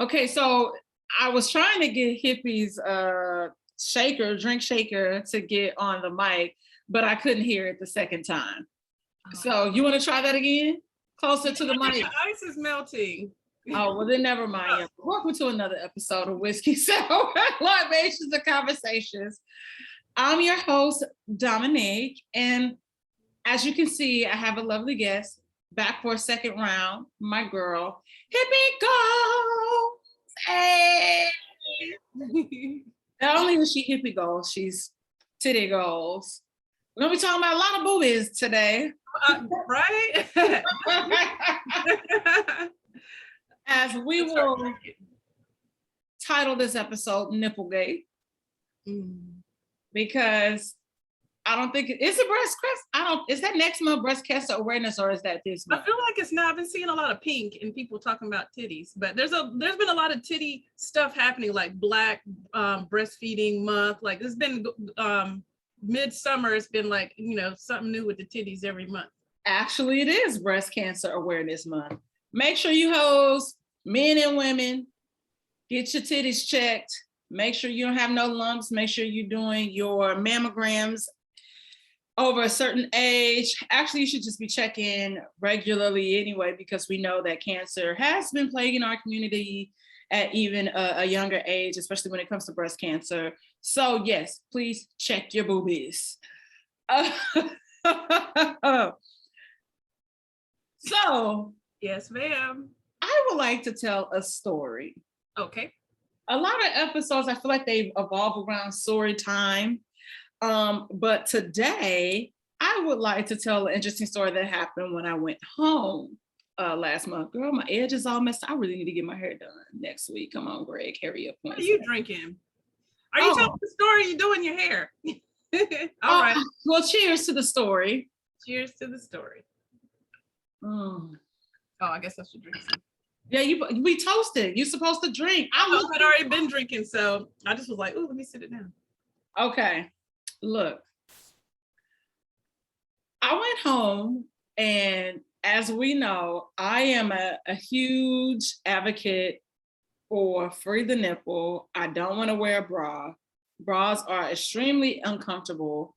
Okay, so I was trying to get Hippie's drink shaker to get on the mic, but I couldn't hear it the second time. So you want to try that again? Closer to the mic. The ice is melting. Oh, well then never mind. Yeah. Welcome to another episode of Whiskey Sour Libations and Conversations. I'm your host, Dominique, and as you can see, I have a lovely guest back for a second round, my girl, Hippie Goals. Hey! Not only is she hippie goals, she's titty goals. We're gonna be talking about a lot of boobies today. Right? As we will title this episode Nipplegate. Because I don't think it's a breast cancer. Is that next month breast cancer awareness or is that this month? I feel like it's not. I've been seeing a lot of pink and people talking about titties, but there's been a lot of titty stuff happening, like Black breastfeeding month. Like it's been midsummer. It's been like, something new with the titties every month. Actually, it is breast cancer awareness month. Make sure you hoes, men and women, get your titties checked. Make sure you don't have no lumps. Make sure you're doing your mammograms over a certain age. Actually, you should just be checking regularly anyway, because we know that cancer has been plaguing our community at even a younger age, especially when it comes to breast cancer. So yes, please check your boobies. So yes, ma'am. I would like to tell a story. Okay. A lot of episodes, I feel like they evolve around story time. But today, I would like to tell an interesting story that happened when I went home last month. Girl, my edge is all messed up. I really need to get my hair done next week. Come on, Greg, hurry up. What are you drinking? Are you telling the story? You doing your hair? All right. Well, cheers to the story. Cheers to the story. Oh, I guess I should drink some. Yeah, we toasted. You're supposed to drink. I had already been drinking, so I just was like, "Ooh, let me sit it down." Okay, look. I went home, and as we know, I am a huge advocate for free the nipple. I don't want to wear a bra. Bras are extremely uncomfortable.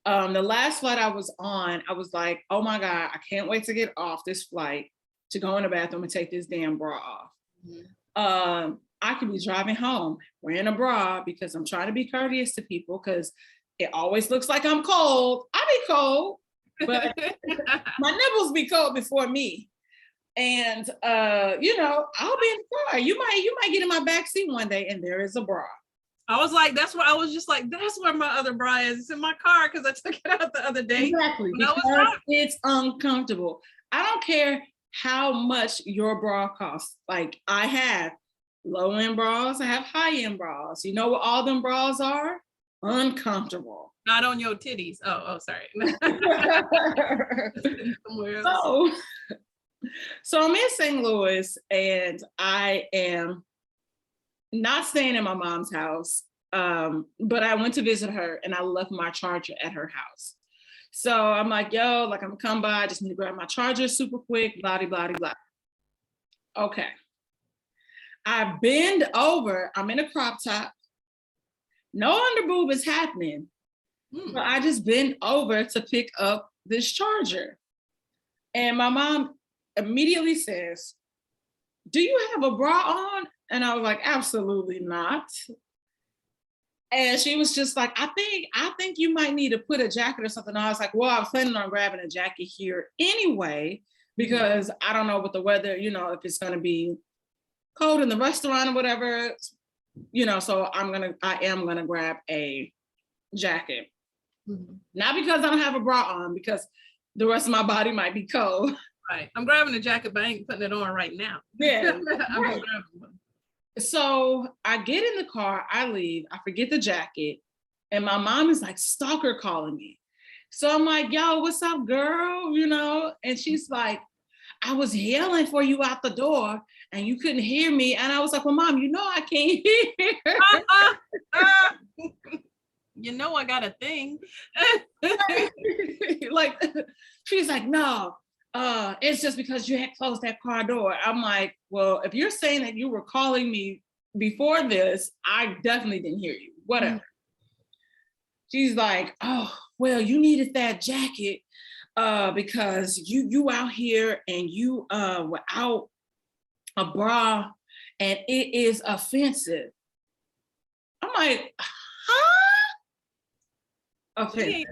The last flight I was on, I was like, oh my God, I can't wait to get off this flight to go in the bathroom and take this damn bra off. Mm-hmm. I could be driving home wearing a bra because I'm trying to be courteous to people, because it always looks like I'm cold. I be cold, but my nipples be cold before me. And I'll be in the car. You might get in my backseat one day and there is a bra. I was like, that's where my other bra is. It's in my car because I took it out the other day. Exactly, because it's uncomfortable. I don't care how much your bra costs. Like, I have low-end bras, I have high-end bras. You know what all them bras are? Uncomfortable. Not on your titties. Oh, sorry. So I'm in St. Louis, and I am not staying in my mom's house, but I went to visit her, and I left my charger at her house. So I'm like, I'm gonna come by, I just need to grab my charger super quick, blah, blah, blah. Okay. I bend over, I'm in a crop top. No underboob is happening. But I just bend over to pick up this charger. And my mom immediately says, do you have a bra on? And I was like, absolutely not. And she was just like, I think you might need to put a jacket or something. I was like, well, I was planning on grabbing a jacket here anyway, because I don't know what the weather, if it's going to be cold in the restaurant or whatever, so I am going to grab a jacket. Mm-hmm. Not because I don't have a bra on, because the rest of my body might be cold. Right. I'm grabbing a jacket, but I ain't putting it on right now. Yeah. I'm grabbing one. So I get in the car, I leave, I forget the jacket, and my mom is like stalker calling me. So I'm like, yo, what's up, girl? And she's like, I was yelling for you out the door and you couldn't hear me. And I was like, well, Mom, I can't hear. I got a thing. Like, she's like, no, it's just because you had closed that car door. I'm like, well, if you're saying that you were calling me before this, I definitely didn't hear you. Whatever. She's like, oh, well, you needed that jacket because you out here and you without a bra and it is offensive. I'm like, huh? Offensive.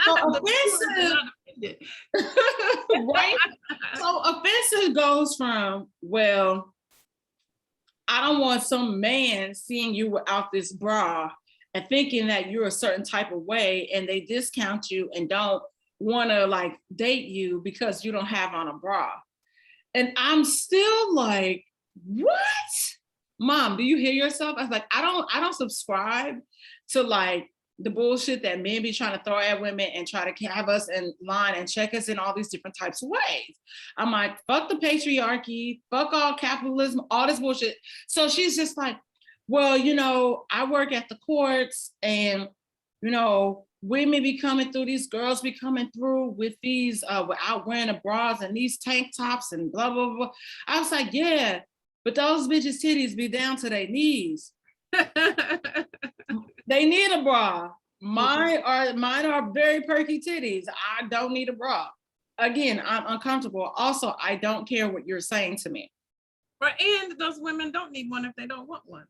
So offensive, right? So offensive goes from, well, I don't want some man seeing you without this bra and thinking that you're a certain type of way and they discount you and don't want to like date you because you don't have on a bra. And I'm still like, what? Mom, do you hear yourself? I was like, I don't subscribe to like the bullshit that men be trying to throw at women and try to have us in line and check us in all these different types of ways. I'm like, fuck the patriarchy, fuck all capitalism, all this bullshit. So she's just like, well, you know, I work at the courts and, you know, women be coming through, these girls be coming through with these, without wearing the bras and these tank tops and blah, blah, blah. I was like, yeah, but those bitches' titties be down to their knees. They need a bra. Mine are very perky titties. I don't need a bra. Again, I'm uncomfortable. Also, I don't care what you're saying to me. Right, and those women don't need one if they don't want one.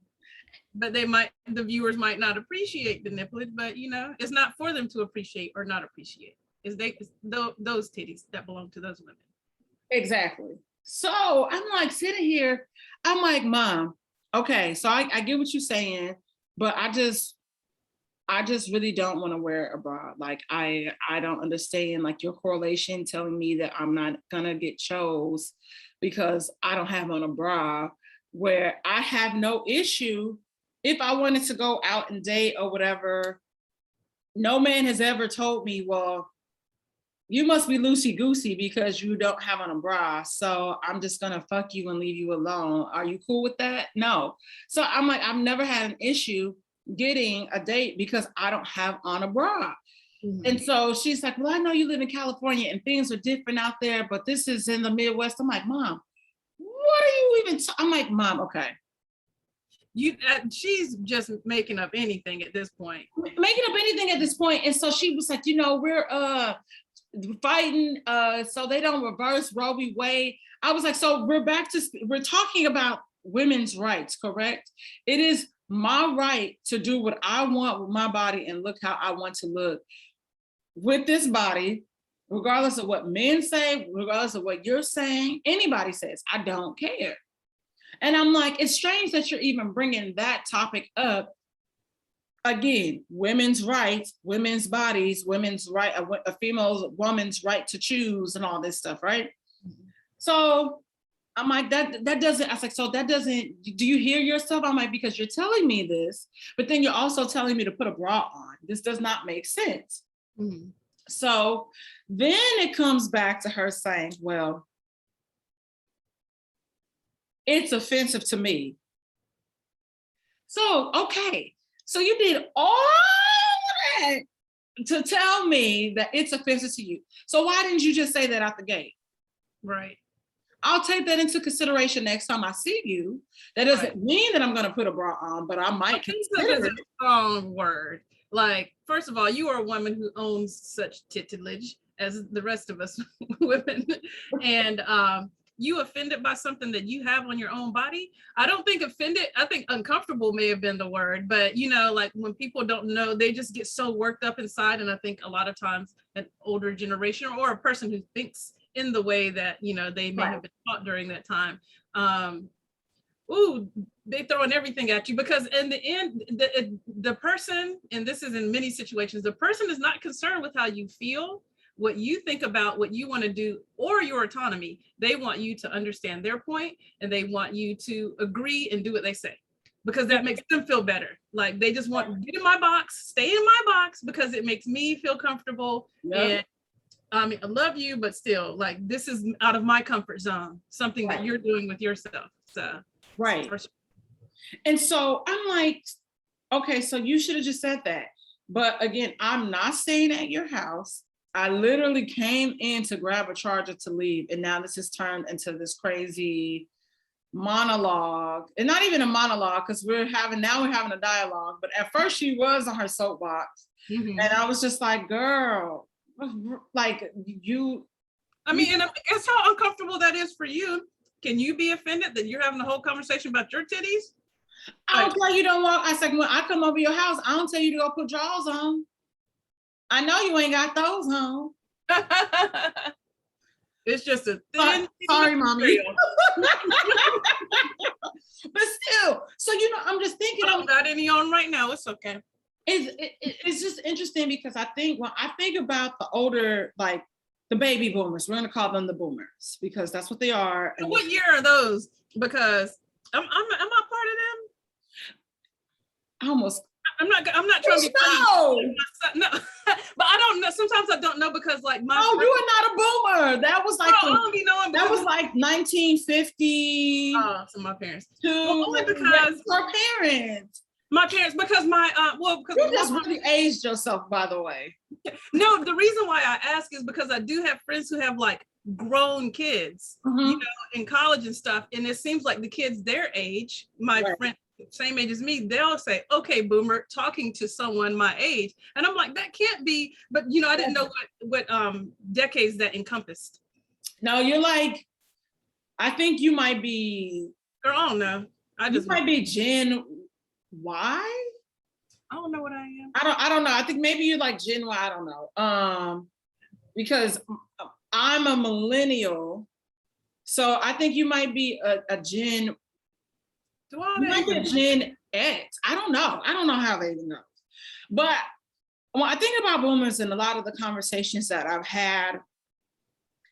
But the viewers might not appreciate the nipplet, but you know, it's not for them to appreciate or not appreciate. It's those titties that belong to those women. Exactly. So I'm like sitting here, I'm like, Mom, okay, so I get what you're saying, but I just really don't want to wear a bra. Like I don't understand like your correlation telling me that I'm not gonna get chose because I don't have on a bra, where I have no issue if I wanted to go out and date or whatever. No man has ever told me, well, you must be loosey goosey because you don't have on a bra. So I'm just gonna fuck you and leave you alone. Are you cool with that? No. So I'm like, I've never had an issue getting a date because I don't have on a bra. Mm-hmm. And so she's like, well, I know you live in California and things are different out there, but this is in the Midwest. I'm like, Mom, what are you even? I'm like, Mom, okay. She's just making up anything at this point. Making up anything at this point. And so she was like, you know, we're fighting so they don't reverse Roe v. Wade. I was like, so we're talking about women's rights, correct? It is my right to do what I want with my body and look how I want to look with this body, regardless of what men say, regardless of what you're saying, anybody says, I don't care. And I'm like, it's strange that you're even bringing that topic up. Again, women's rights, women's bodies, women's right, a woman's right to choose and all this stuff, right? Mm-hmm. So I'm like, that doesn't, I was like, so that doesn't, do you hear yourself? I'm like, because you're telling me this, but then you're also telling me to put a bra on. This does not make sense. Mm-hmm. So then it comes back to her saying, well, it's offensive to me. So, okay. So you did all that to tell me that it's offensive to you. So why didn't you just say that out the gate? Right. I'll take that into consideration next time I see you. That doesn't mean that I'm going to put a bra on, but I might consider it. A strong word. Like, first of all, you are a woman who owns such titillage as the rest of us women. And you offended by something that you have on your own body. I don't think offended, I think uncomfortable may have been the word, but you know, like when people don't know, they just get so worked up inside. And I think a lot of times an older generation or a person who thinks in the way that, you know, they may have been taught during that time, they throwing everything at you, because in the end, the person, and this is in many situations, the person is not concerned with how you feel, what you think about, what you want to do, or your autonomy. They want you to understand their point, and they want you to agree and do what they say, because that makes them feel better. Like they just want, get in my box, stay in my box, because it makes me feel comfortable. And I love you, but still, like, this is out of my comfort zone, something that you're doing with yourself. So right. And so I'm like, okay, so you should have just said that. But again, I'm not staying at your house. I literally came in to grab a charger to leave, and now this has turned into this crazy monologue, and not even a monologue because we're having a dialogue. But at first, she was on her soapbox, Mhm. and I was just like, "Girl, like you." I mean, and it's how uncomfortable that is for you. Can you be offended that you're having a whole conversation about your titties? I don't tell you don't walk. I said when I come over your house, I don't tell you to go put drawers on. I know you ain't got those on. It's just a thin. Sorry, mommy. But still, so I'm just thinking. I don't got any on right now. It's okay. It's just interesting because I think when I think about the older, like the baby boomers, we're gonna call them the boomers because that's what they are. So what year are those? Because am I part of them? Almost. I'm not trying to be funny. No, but I don't know. Sometimes I don't know because like you are not a boomer. That was like I don't be knowing that was like 1950. Oh, so my parents. Well, only because our parents. My parents, because because you just really aged yourself, by the way. No, the reason why I ask is because I do have friends who have like grown kids, in college and stuff, and it seems like the kids their age, my friend same age as me, they'll say, "Okay, boomer," talking to someone my age, and I'm like, that can't be. But I didn't know what decades that encompassed. No, you're like, I think you might be. Girl, I don't know. You might be Gen Y. I don't know what I am. I don't know. I think maybe you're like Gen Y. I don't know. Because I'm a millennial, so I think you might be a Gen. You might be a Gen X. I don't know. I don't know how they know. But when I think about boomers and a lot of the conversations that I've had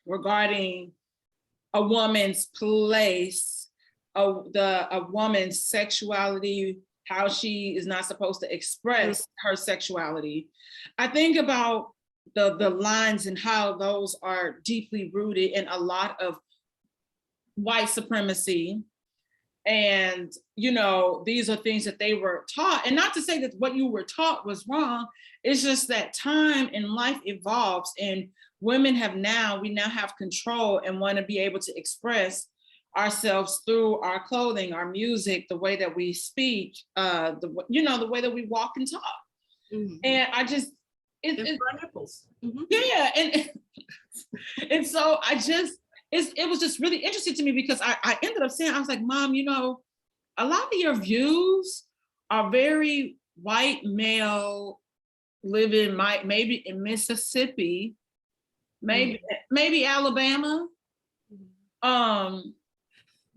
regarding a woman's place, a woman's sexuality, how she is not supposed to express her sexuality, I think about the lines and how those are deeply rooted in a lot of white supremacy. And, these are things that they were taught. And not to say that what you were taught was wrong. It's just that time and life evolves, and women we now have control and want to be able to express ourselves through our clothing, our music, the way that we speak, the way that we walk and talk. Mm-hmm. And I just, it's nipples. Yeah. And so it was just really interesting to me because I ended up saying, I was like, Mom, a lot of your views are very white male, living maybe in Mississippi, maybe Alabama.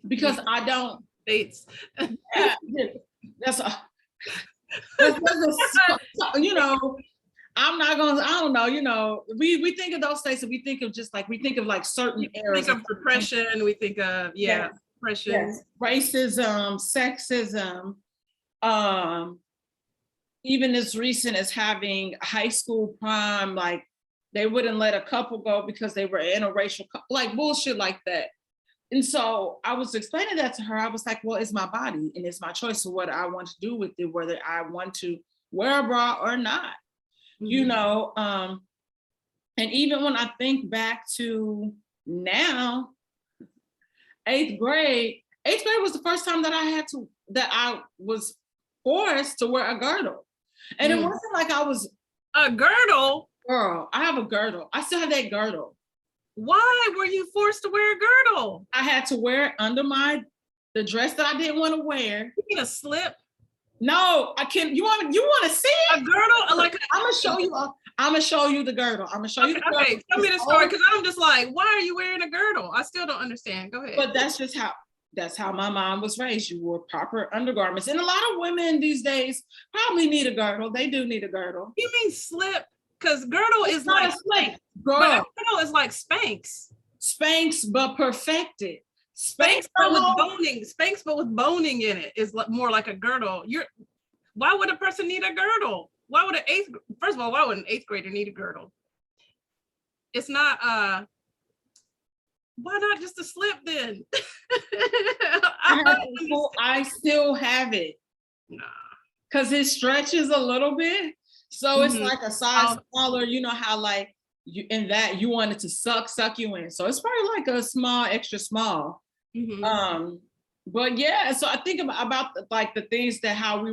Because I don't states. That's I'm not gonna, I don't know, we think of those states and we think of like certain areas. We think of repression, we think of, repression. Racism, sexism, even as recent as having high school prom, like they wouldn't let a couple go because they were interracial, like bullshit like that. And so I was explaining that to her. I was like, well, it's my body and it's my choice of what I want to do with it, whether I want to wear a bra or not. And even when I think back to now, eighth grade was the first time that I was forced to wear a girdle. And it wasn't like I was a girdle. Girl, I have a girdle. I still have that girdle. Why were you forced to wear a girdle? I had to wear it under the dress that I didn't want to wear. You mean a slip? No, I can't. You want to see it? A girdle? Like I'm gonna show you. I'm gonna show you the girdle. I'm gonna show you the girdle. Okay, tell me the story because I'm just like, why are you wearing a girdle? I still don't understand. Go ahead. But that's how my mom was raised. You wore proper undergarments, and a lot of women these days probably need a girdle. They do need a girdle. You mean slip? Because girdle is like Spanx. But a girdle is like Spanx. Spanx, but perfected. Spanx, but with boning. Spanx, but with boning in it is more like a girdle. Why would a person need a girdle? Why would first of all, why would an eighth grader need a girdle? It's not, why not just a slip then? I still have it. Nah. Because it stretches a little bit. So it's like a size smaller, you know how like you want it to suck you in. So it's probably like a small, extra small. Mhm. But yeah, so I think about like the things that how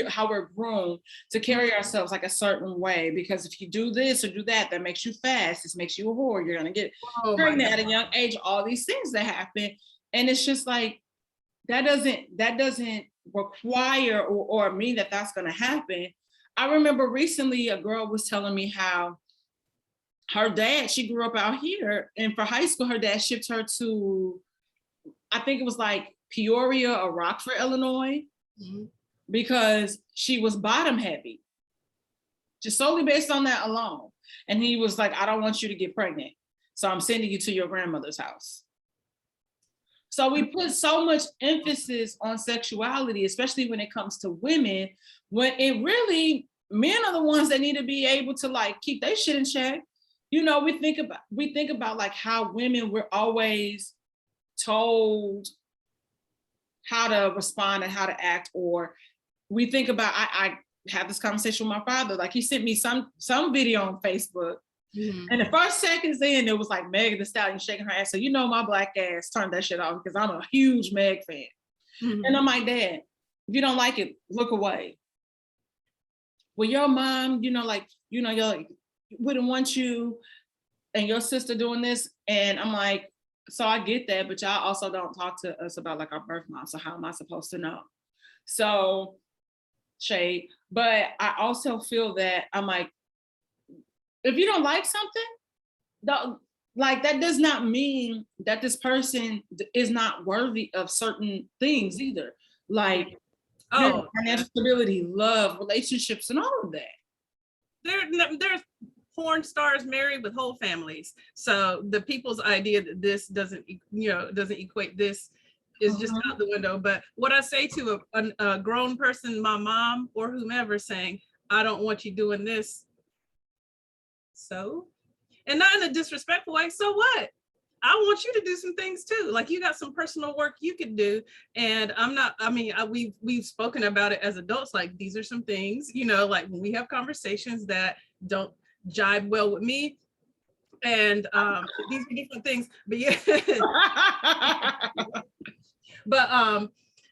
how we're groomed to carry ourselves like a certain way. Because if you do this or do that, that makes you fast. This makes you a whore. You're gonna get Oh my pregnant God. at a young age. All these things that happen, and it's just like that doesn't require or mean that that's gonna happen. I remember recently a girl was telling me how her dad, she grew up out here, and for high school, her dad shipped her to, I think it was like Peoria or Rockford, Illinois, Mhm. because she was bottom heavy, just solely based on that alone. And he was like, I don't want you to get pregnant, so I'm sending you to your grandmother's house. So we put so much emphasis on sexuality, especially when it comes to women, when it really, men are the ones that need to be able to like keep their shit in check. You know, we think about like how women were always told how to respond and how to act, or we think about, I had this conversation with my father, like he sent me some video on Facebook, Mhm. and the first seconds in it was like Meg the Stallion shaking her ass. So you know my black ass turned that shit off because I'm a huge Meg fan. And Mhm. I'm like, Dad, if you don't like it, look away. Well, your mom, you know, like, you know, you wouldn't want you and your sister doing this. And I'm like, so I get that, but y'all also don't talk to us about like our birth mom. So how am I supposed to know? So shade. But I also feel that I'm like, if you don't like something, don't, like that does not mean that this person is not worthy of certain things either. Like, you know, Oh, yeah. financial stability, love, relationships, and all of that. There's porn stars married with whole families. So the people's idea that this doesn't, doesn't equate this is just Uh-huh. out the window. But what I say to a grown person, my mom or whomever, saying, I don't want you doing this. So, and not in a disrespectful way. So what? I want you to do some things too. Like you got some personal work you could do. And I'm not, I mean, we've spoken about it as adults. Like these are some things, like when we have conversations that don't jibe well with me. And these are different things. But yeah,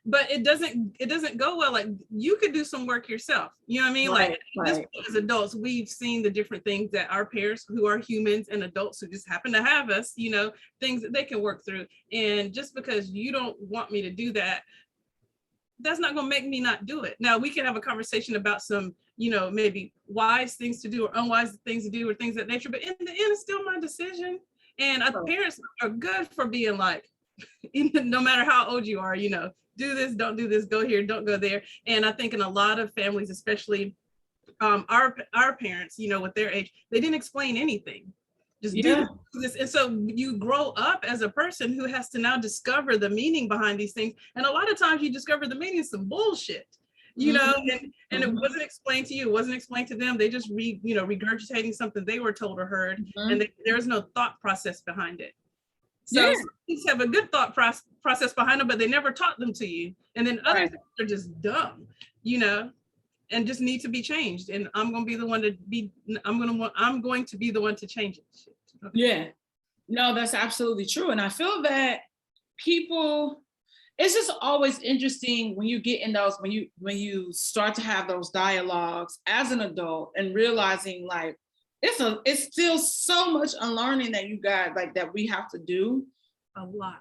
but it doesn't go well. Like you could do some work yourself, you know what I mean? Like Right, this, right. as adults, we've seen the different things that our parents, who are humans and adults who just happen to have us, things that they can work through. And just because you don't want me to do that, that's not going to make me not do it. Now we can have a conversation about some, maybe wise things to do or unwise things to do or things of that nature, but in the end it's still my decision. And parents are good for being like, no matter how old you are, do this, don't do this, go here, don't go there. And I think in a lot of families, especially our parents, with their age, they didn't explain anything. Just do Yeah. this. And so you grow up as a person who has to now discover the meaning behind these things. And a lot of times you discover the meaning of some bullshit, and it wasn't explained to you, it wasn't explained to them. They just regurgitating something they were told or heard, and there's no thought process behind it. So Yeah. some things have a good thought process behind them, but they never taught them to you. And then others Right. are just dumb, and just need to be changed. And I'm going to be the one to be, I'm going to be the one to change it. Okay. Yeah. No, that's absolutely true. And I feel that people, it's just always interesting when you get in those, when you start to have those dialogues as an adult and realizing like it's still so much unlearning that you got, like that we have to do, A lot.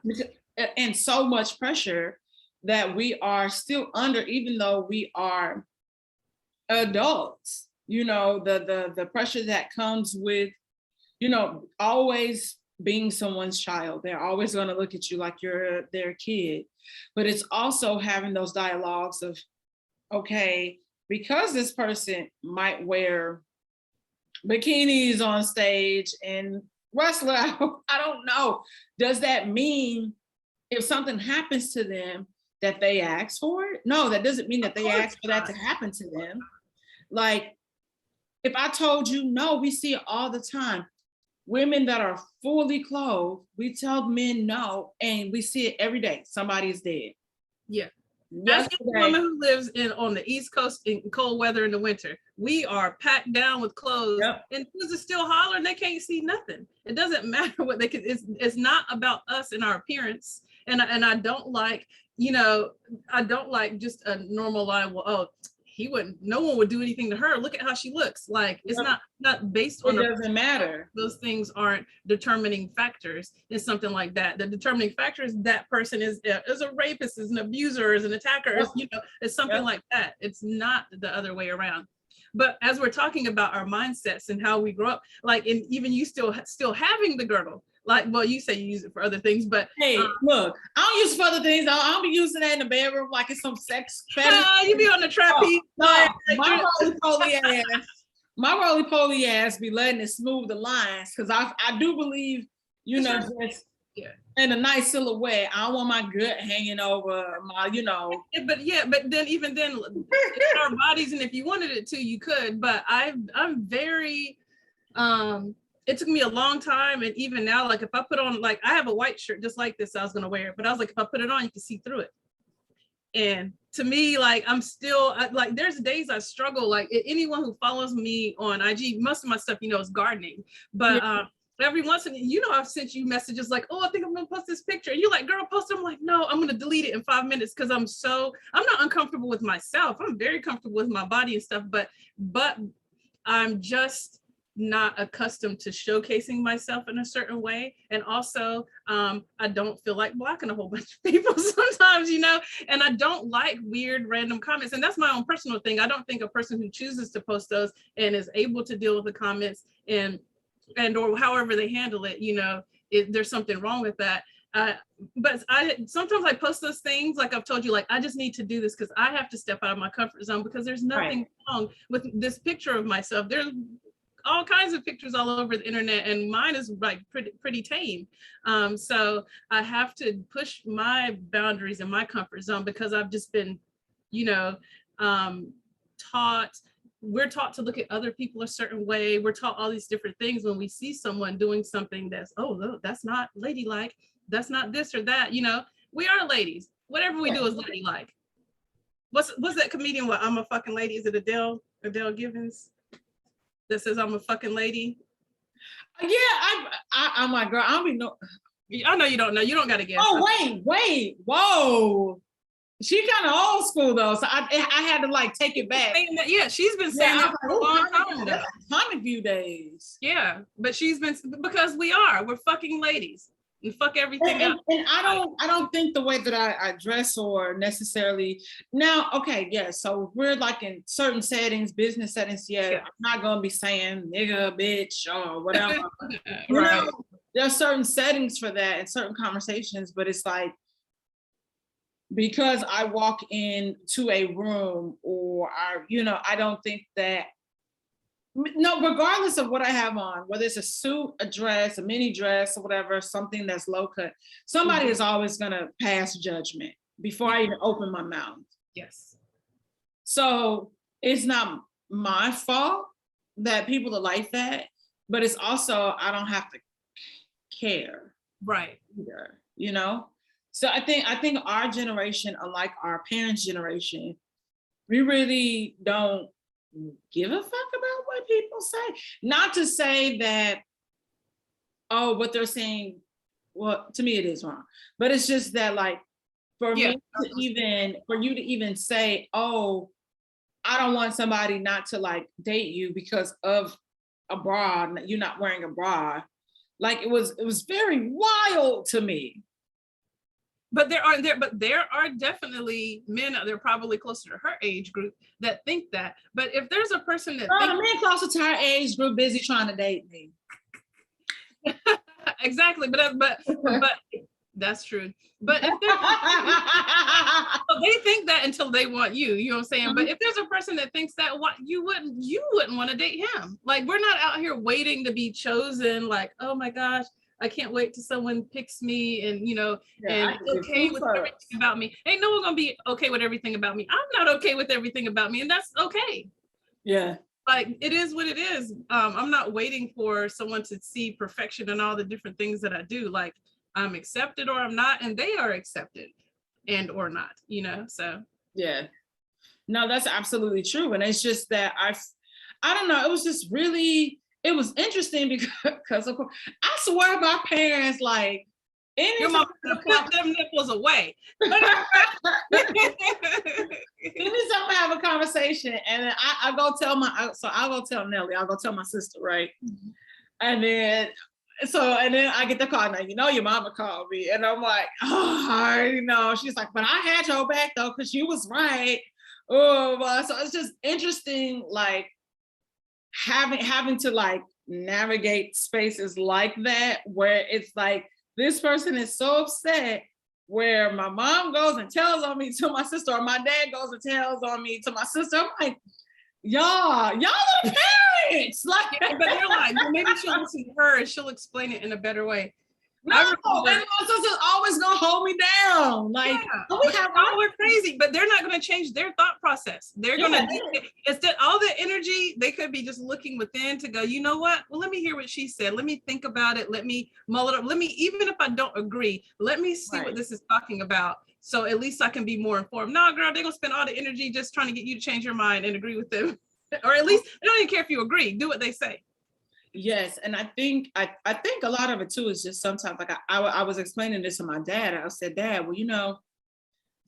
and so much pressure that we are still under, even though we are adults. The pressure that comes with, always being someone's child. They're always going to look at you like you're their kid. But it's also having those dialogues of, okay, because this person might wear bikinis on stage and wrestle out, I don't know. Does that mean if something happens to them that they ask for it? No, that doesn't mean that they asked for that to happen to them. Like, if I told you no, we see it all the time. Women that are fully clothed, we tell men no, and we see it every day. Somebody is dead. Yeah. As a Yesterday, woman who lives on the East Coast in cold weather in the winter, we are packed down with clothes, yep. and kids are still hollering. They can't see nothing. It doesn't matter what they can. It's not about us and our appearance. And I don't like, I don't like just a normal line. Well, oh, he wouldn't. No one would do anything to her. Look at how she looks. Like it's Yep. not based It on. doesn't matter. Those things aren't determining factors in something like that. The determining factor is that person is a rapist, is an abuser, is an attacker, it's something like that. It's not the other way around. But as we're talking about our mindsets and how we grow up, like, and even you still having the girdle, like, well, you say you use it for other things, but hey, look, I don't use it for other things. I don't be using that in the bedroom like it's some sex fetish. You be on the trapeze. No, my roly-poly ass be letting it smooth the lines, because I do believe, just in a nice silhouette. I don't want my gut hanging over my, But then even then, it's our bodies, and if you wanted it to, you could. But I'm very, it took me a long time, and even now, like if I put on, like I have a white shirt just like this, I was gonna wear it, but I was like, if I put it on, you can see through it. And to me, like I'm still like, there's days I struggle. Like anyone who follows me on IG, most of my stuff, is gardening. But every once in I've sent you messages like, oh, I think I'm gonna post this picture, and you're like, girl, post it. I'm like, no, I'm gonna delete it in 5 minutes, because I'm not uncomfortable with myself. I'm very comfortable with my body and stuff, but I'm just not accustomed to showcasing myself in a certain way. And also I don't feel like blocking a whole bunch of people sometimes, and I don't like weird random comments. And that's my own personal thing. I don't think a person who chooses to post those and is able to deal with the comments and or however they handle it, there's something wrong with that. But sometimes I post those things, like I've told you, like I just need to do this because I have to step out of my comfort zone, because there's nothing wrong with this picture of myself. There's all kinds of pictures all over the internet, and mine is like pretty tame. So I have to push my boundaries and my comfort zone, because I've just been, we're taught to look at other people a certain way. We're taught all these different things when we see someone doing something that's, oh, look, that's not ladylike. That's not this or that. We are ladies. Whatever we do is ladylike. What's that comedian? What, I'm a fucking lady? Is it Adele Givens that says I'm a fucking lady? Yeah, I'm like, girl, I don't be no. I know you don't know. You don't got to guess. Oh, wait, whoa. She kind of old school though, so I had to like take it back. Yeah, she's been saying that for a long time. Comic View days. Yeah, but she's been, because we're fucking ladies. And fuck everything else. And I don't think the way that I dress or necessarily now, okay, yeah. So we're like in certain settings, business settings, I'm not gonna be saying nigga, bitch, or whatever. Right. There are certain settings for that and certain conversations, but it's like, because I walk into a room or I don't think that, no, regardless of what I have on, whether it's a suit, a dress, a mini dress, or whatever, something that's low cut, somebody is always gonna pass judgment before I even open my mouth. Yes. So it's not my fault that people are like that, but it's also, I don't have to care. Right. Either, So I think our generation, unlike our parents' generation, we really don't give a fuck about what people say. Not to say that, oh, what they're saying, well, to me it is wrong. But it's just that, like, for you to even say, oh, I don't want somebody not to like date you because of a bra, you're not wearing a bra. Like it was very wild to me. But there are definitely men out there, probably closer to her age group, that think that. But if there's a person that the men closer to her age group busy trying to date me. Exactly, but that's true. But if they think that until they want you, you know what I'm saying? But if there's a person that thinks that, what you wouldn't want to date him. Like, we're not out here waiting to be chosen. Like, oh my gosh, I can't wait till someone picks me and and okay with everything about me. Ain't no one gonna be okay with everything about me. I'm not okay with everything about me, and that's okay. Yeah. Like, it is what it is. I'm not waiting for someone to see perfection in all the different things that I do. Like, I'm accepted or I'm not, and they are accepted. and or not, you know, so. Yeah. No, that's absolutely true. And it's just that I don't know, it was just really, it was interesting because of course, I swear my parents, like, Your anytime mom put them nipples away. anytime I have a conversation and then I go tell so I'll go tell Nelly, I'll go tell my sister, right? And then and then I get the call, now you know your mama called me. And I'm like, oh, I already know. She's like, but I had your back though, because you was right. Oh, well, so it's just interesting, like having to like navigate spaces like that where it's like this person is so upset, where my mom goes and tells on me to my sister, or my dad goes and tells on me to my sister. I'm like, y'all are the parents. Like, But they're like, well, maybe she'll listen to her and she'll explain it in a better way. no, and my sister's always gonna hold me down. Like, yeah, we're crazy, but they're not going to change their thought process. They're going to, instead, all the energy, they could be just looking within to go, you know what? Well, let me hear what she said. Let me think about it. Let me mull it up. Let me, even if I don't agree, let me see what this is talking about. So at least I can be more informed. No, girl, they're going to spend all the energy just trying to get you to change your mind and agree with them. Or at least they don't even care if you agree. Do what they say. Yes, and I think a lot of it too is just sometimes, like I was explaining this to my dad. I said, Dad, well, you know,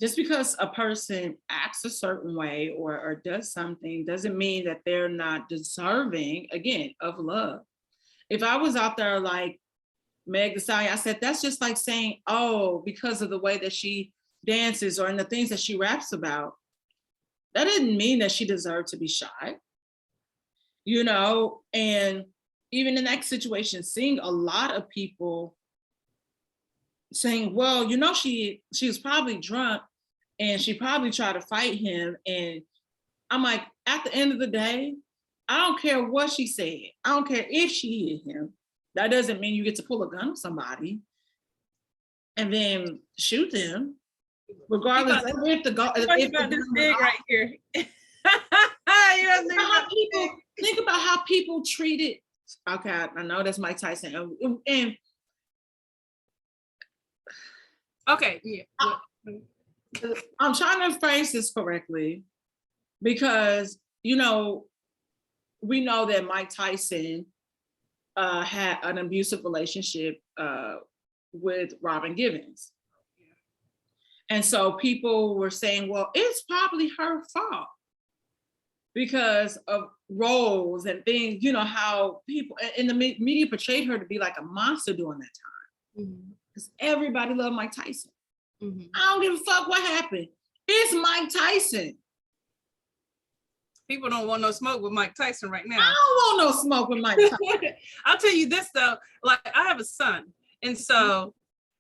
just because a person acts a certain way or does something doesn't mean that they're not deserving, again, of love. If I was out there like Meg Thee Stallion, I said, that's just like saying, oh, because of the way that she dances or in the things that she raps about, that didn't mean that she deserved to be shy, you know? And even in that situation, seeing a lot of people saying, well, you know, she was probably drunk and she probably tried to fight him. And I'm like, at the end of the day, I don't care what she said. I don't care if she hit him. That doesn't mean you get to pull a gun on somebody and then shoot them, regardless of if the gun. Big right here. Think about how people treated. Okay, I know that's Mike Tyson, and okay, yeah. I'm trying to phrase this correctly because, you know, we know that Mike Tyson had an abusive relationship with Robin Givens. And so people were saying, well, it's probably her fault because of roles and things, you know, how people in the media portrayed her to be like a monster during that time. Because everybody loved Mike Tyson. I don't give a fuck what happened. It's Mike Tyson. People don't want no smoke with Mike Tyson right now. I don't want no smoke with Mike Tyson. I'll tell you this though, like I have a son, and so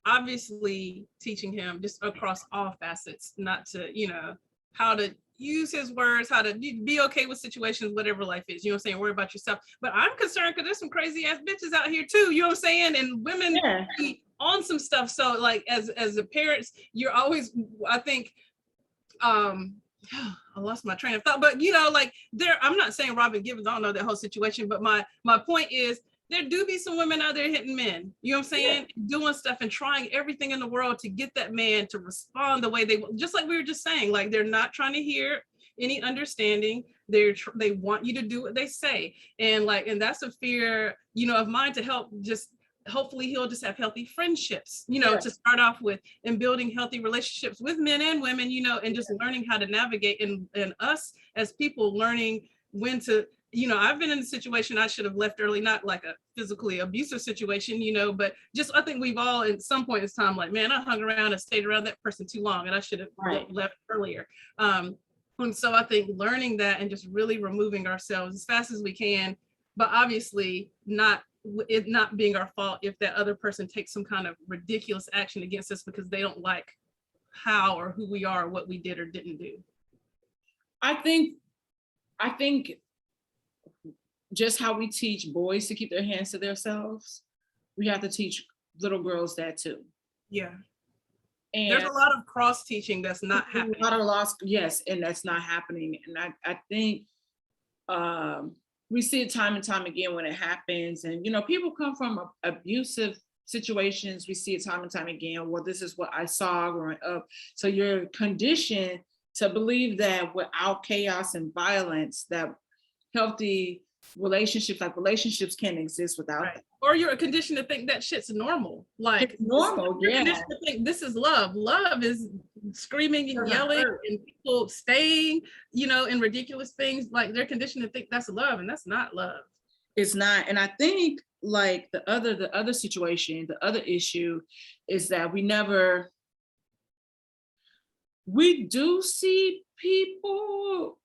obviously teaching him just across all facets, not to, you know, how to use his words, how to be okay with situations, whatever life is, you know what I'm saying, worry about yourself. But I'm concerned because there's some crazy ass bitches out here too, you know what I'm saying, and women on some stuff. So like as the parents, you're always, I think, I lost my train of thought, but you know, like I'm not saying Robin Givens, I don't know that whole situation, but my point is there do be some women out there hitting men, you know what I'm saying, doing stuff and trying everything in the world to get that man to respond the way they, just like we were just saying, like they're not trying to hear any understanding. They want you to do what they say, and that's a fear, you know, of mine, to help just hopefully he'll just have healthy friendships, you know, to start off with, and building healthy relationships with men and women, you know, and just learning how to navigate, and us as people learning when to, you know, I've been in a situation I should have left early, not like a physically abusive situation, you know, but just, I think we've all at some point in time, like, man, I hung around and stayed around that person too long and I should have left earlier. And so I think learning that and just really removing ourselves as fast as we can, but obviously it not being our fault if that other person takes some kind of ridiculous action against us because they don't like how or who we are, or what we did or didn't do. I think just how we teach boys to keep their hands to themselves, we have to teach little girls that too. Yeah. And there's a lot of cross teaching that's not happening. A lot of loss, yes, and that's not happening. And I think we see it time and time again when it happens. And, you know, people come from abusive situations, we see it time and time again. Well, this is what I saw growing up. So you're conditioned to believe that without chaos and violence, that healthy relationships, like relationships, can't exist without Right. that. Or you're conditioned to think that shit's normal. Like It's normal, you're yeah. conditioned to think this is love. Love is screaming and Doesn't yelling hurt. and people staying, in ridiculous things. Like they're conditioned to think that's love, and that's not love. It's not. And I think like the other situation, the other issue is that we do see people,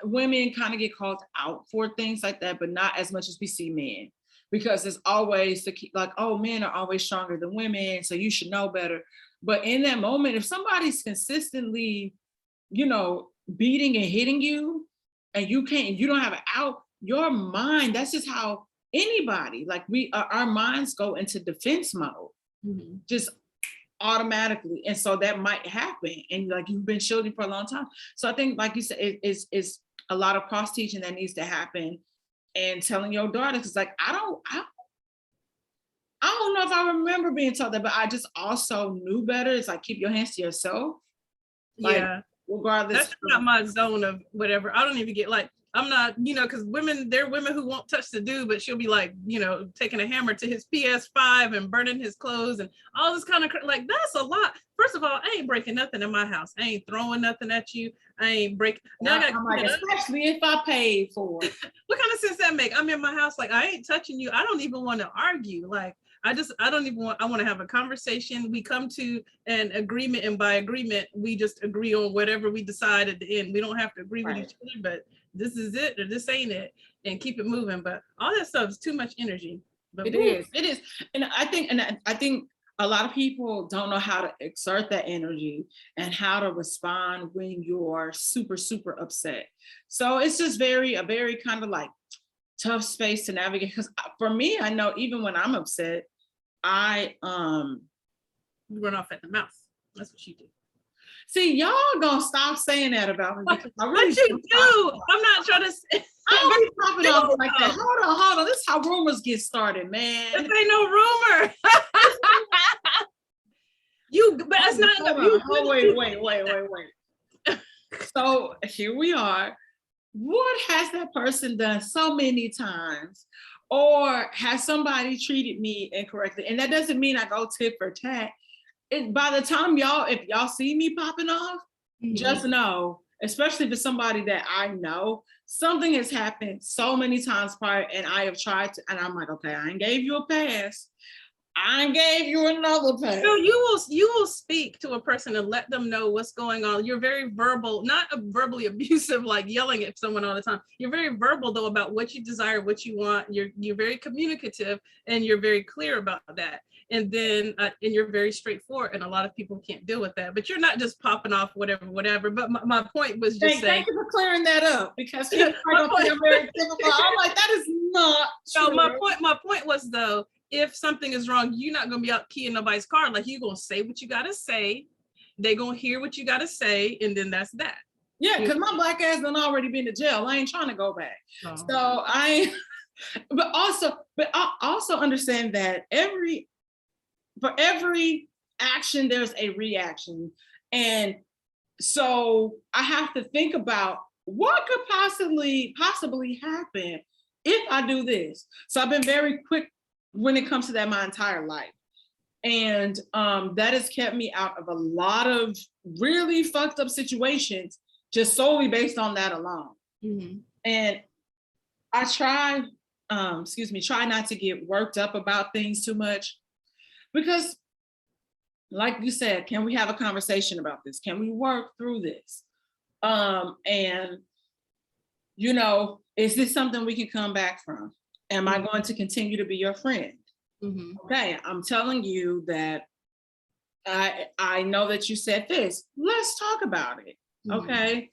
women kind of get called out for things like that, but not as much as we see men. Because it's always like, oh, men are always stronger than women, so you should know better. But in that moment, if somebody's consistently, beating and hitting you, and you don't have an out, your mind, that's just how anybody, like our minds go into defense mode, just automatically. And so that might happen. And like you've been shielding for a long time. So I think, like you said, it's a lot of cross teaching that needs to happen, and telling your daughter, because like I don't know if I remember being told that, but I just also knew better. It's like, keep your hands to yourself. Like, Yeah. Regardless. That's not my zone of whatever. I don't even get like, I'm not, because there are women who won't touch the dude, but she'll be like, taking a hammer to his PS5 and burning his clothes and all this kind of, like, that's a lot. First of all, I ain't breaking nothing in my house. I ain't throwing nothing at you. I ain't breaking. Now I'm like, especially if I paid for it. What kind of sense that make? I'm in my house, like, I ain't touching you. I don't even want to argue. Like, I want to have a conversation. We come to an agreement, and by agreement, we just agree on whatever we decide at the end. We don't have to agree with each other, but this is it or this ain't it, and keep it moving. But all that stuff is too much energy. But it is. And I think a lot of people don't know how to exert that energy and how to respond when you're super, super upset. So it's just a very kind of like tough space to navigate. Because for me, I know even when I'm upset, I run off at the mouth. That's what you do. See, y'all gonna stop saying that about me. Because I really what you do? I'm not trying to say. I don't be popping off like that. Hold on. This is how rumors get started, man. This ain't no rumor. But it's not. Wait. So here we are. What has that person done so many times? Or has somebody treated me incorrectly? And that doesn't mean I go tit for tat. By the time if y'all see me popping off, just know, especially if it's somebody that I know, something has happened so many times prior, and I have tried to, and I'm like, okay, I ain't gave you a pass. I gave you another pass. So you will speak to a person and let them know what's going on. You're very verbal, not verbally abusive, like yelling at someone all the time. You're very verbal though about what you desire, what you want. You're very communicative, and you're very clear about that. And then and you're very straightforward, and a lot of people can't deal with that. But you're not just popping off whatever. But my point was just thank you for clearing that up, because people are very typical. I'm like, that is not true. So my point was though, if something is wrong, you're not gonna be out keying nobody's car. Like, you're gonna say what you gotta say. They're gonna hear what you gotta say, and then that's that. Yeah, because my black ass done already been to jail. I ain't trying to go back. Oh. So but I also understand that for every action, there's a reaction. And so I have to think about what could possibly happen if I do this. So I've been very quick when it comes to that my entire life. And that has kept me out of a lot of really fucked up situations, just solely based on that alone. And I try not to get worked up about things too much, because like you said, can we have a conversation about this? Can we work through this? And is this something we can come back from? Am I going to continue to be your friend? Okay, I'm telling you that I know that you said this. Let's talk about it. Okay.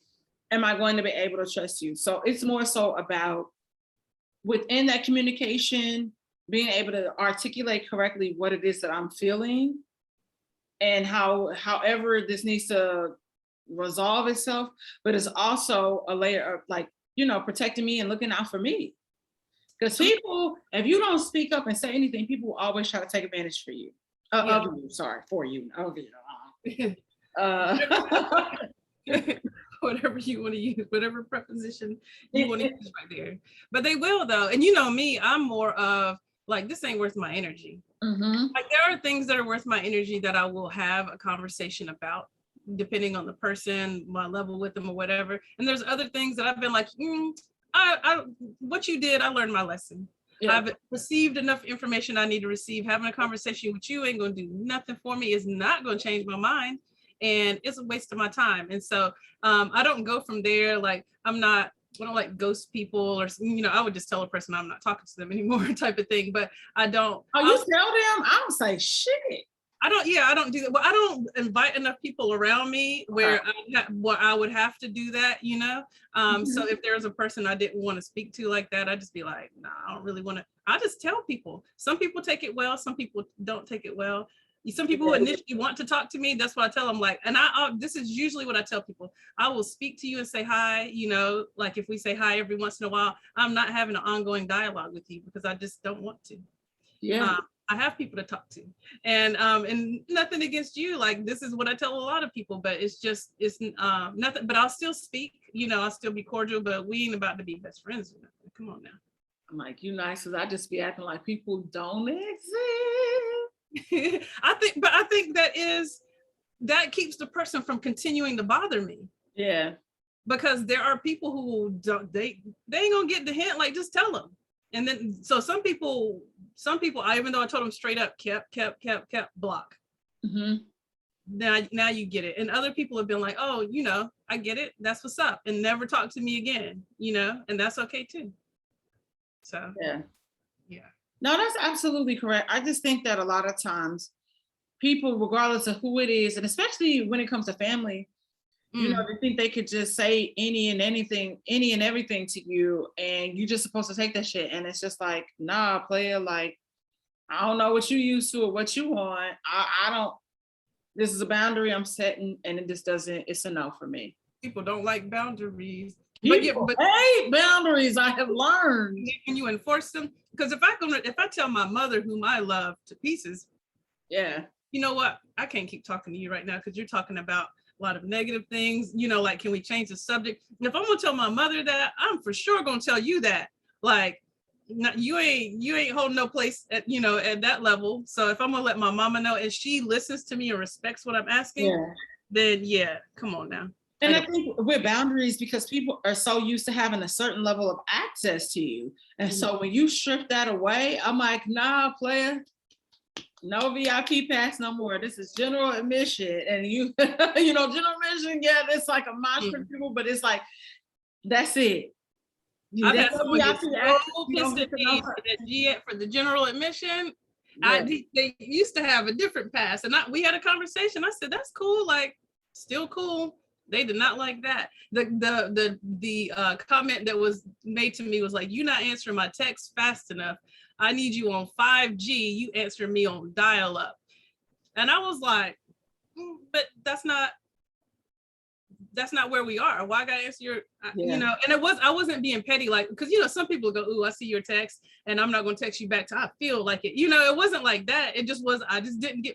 Am I going to be able to trust you? So it's more so about, within that communication, being able to articulate correctly what it is that I'm feeling, and however this needs to resolve itself. But it's also a layer of, like, protecting me and looking out for me. Because people, if you don't speak up and say anything, people will always try to take advantage for you. Yeah. Of you, sorry, for you. Okay. Whatever you want to use, whatever preposition you want to use right there. But they will though. And you know me, I'm more of like, this ain't worth my energy. Like there are things that are worth my energy that I will have a conversation about, depending on the person, my level with them or whatever. And there's other things that I've been like, what you did, I learned my lesson. Yeah. I've received enough information I need to receive. Having a conversation with you ain't gonna do nothing for me. It's not gonna change my mind. And it's a waste of my time. And so I don't go from there. Like I don't like ghost people or, I would just tell a person I'm not talking to them anymore type of thing. But I don't. Oh, you tell them? I don't say shit. I don't do that. Well, I don't invite enough people around me where I would have to do that, So if there's a person I didn't want to speak to like that, I'd just be like, nah, I don't really want to. I just tell people. Some people take it well. Some people don't take it well. Some people who initially want to talk to me, that's what I tell them. Like, and this is usually what I tell people. I will speak to you and say hi, like if we say hi every once in a while, I'm not having an ongoing dialogue with you because I just don't want to. Yeah. I have people to talk to, and nothing against you. Like this is what I tell a lot of people, but it's nothing. But I'll still speak. I'll still be cordial, but we ain't about to be best friends. Come on now. I'm like, you nice, because I just be acting like people don't exist. I think that keeps the person from continuing to bother me. Yeah. Because there are people who don't. They ain't gonna get the hint. Like just tell them. And then, so some people, even though I told them straight up, kept block. Now you get it. And other people have been like, oh, I get it. That's what's up. And never talk to me again, and that's okay too. So, yeah. No, that's absolutely correct. I just think that a lot of times people, regardless of who it is, and especially when it comes to family, they think they could just say any and everything to you, and you're just supposed to take that shit. And it's just like, nah, player, like, I don't know what you used to or what you want. I don't, this is a boundary I'm setting, and it just doesn't, it's a no for me. People don't like boundaries. People hate boundaries, I have learned. Can you enforce them? Because if I tell my mother, whom I love to pieces, yeah, you know what? I can't keep talking to you right now because you're talking about a lot of negative things, like, can we change the subject? And if I'm gonna tell my mother that, I'm for sure gonna tell you that, like, you ain't holding no place at, at that level. So if I'm gonna let my mama know and she listens to me and respects what I'm asking, then yeah, come on now. And I think with boundaries, because people are so used to having a certain level of access to you. And so when you strip that away, I'm like, nah, player, no VIP pass no more. This is general admission. And general admission, yeah, it's like a mosh for people, but it's like, that's it. I've had someone get so pissed at me for the general admission. Yeah. They used to have a different pass, and we had a conversation. I said, that's cool, like, still cool. They did not like that. The comment that was made to me was like, you're not answering my text fast enough. I need you on 5G. You answer me on dial-up. And I was like, but that's not where we are. Why I gotta answer your, and I wasn't being petty, like, because some people go, ooh, I see your text and I'm not gonna text you back till I feel like it. It wasn't like that. It just was, I just didn't get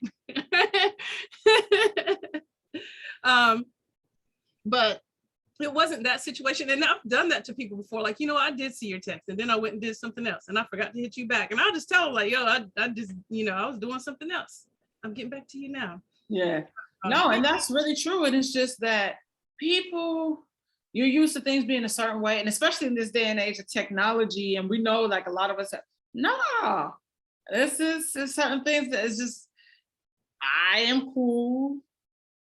but it wasn't that situation. And I've done that to people before. Like, I did see your text and then I went and did something else and I forgot to hit you back. And I'll just tell them like, yo, I just, I was doing something else. I'm getting back to you now. Yeah. No, and that's really true. And it's just that people, you're used to things being a certain way. And especially in this day and age of technology. And we know, like, a lot of us, this is certain things that is just, I am cool.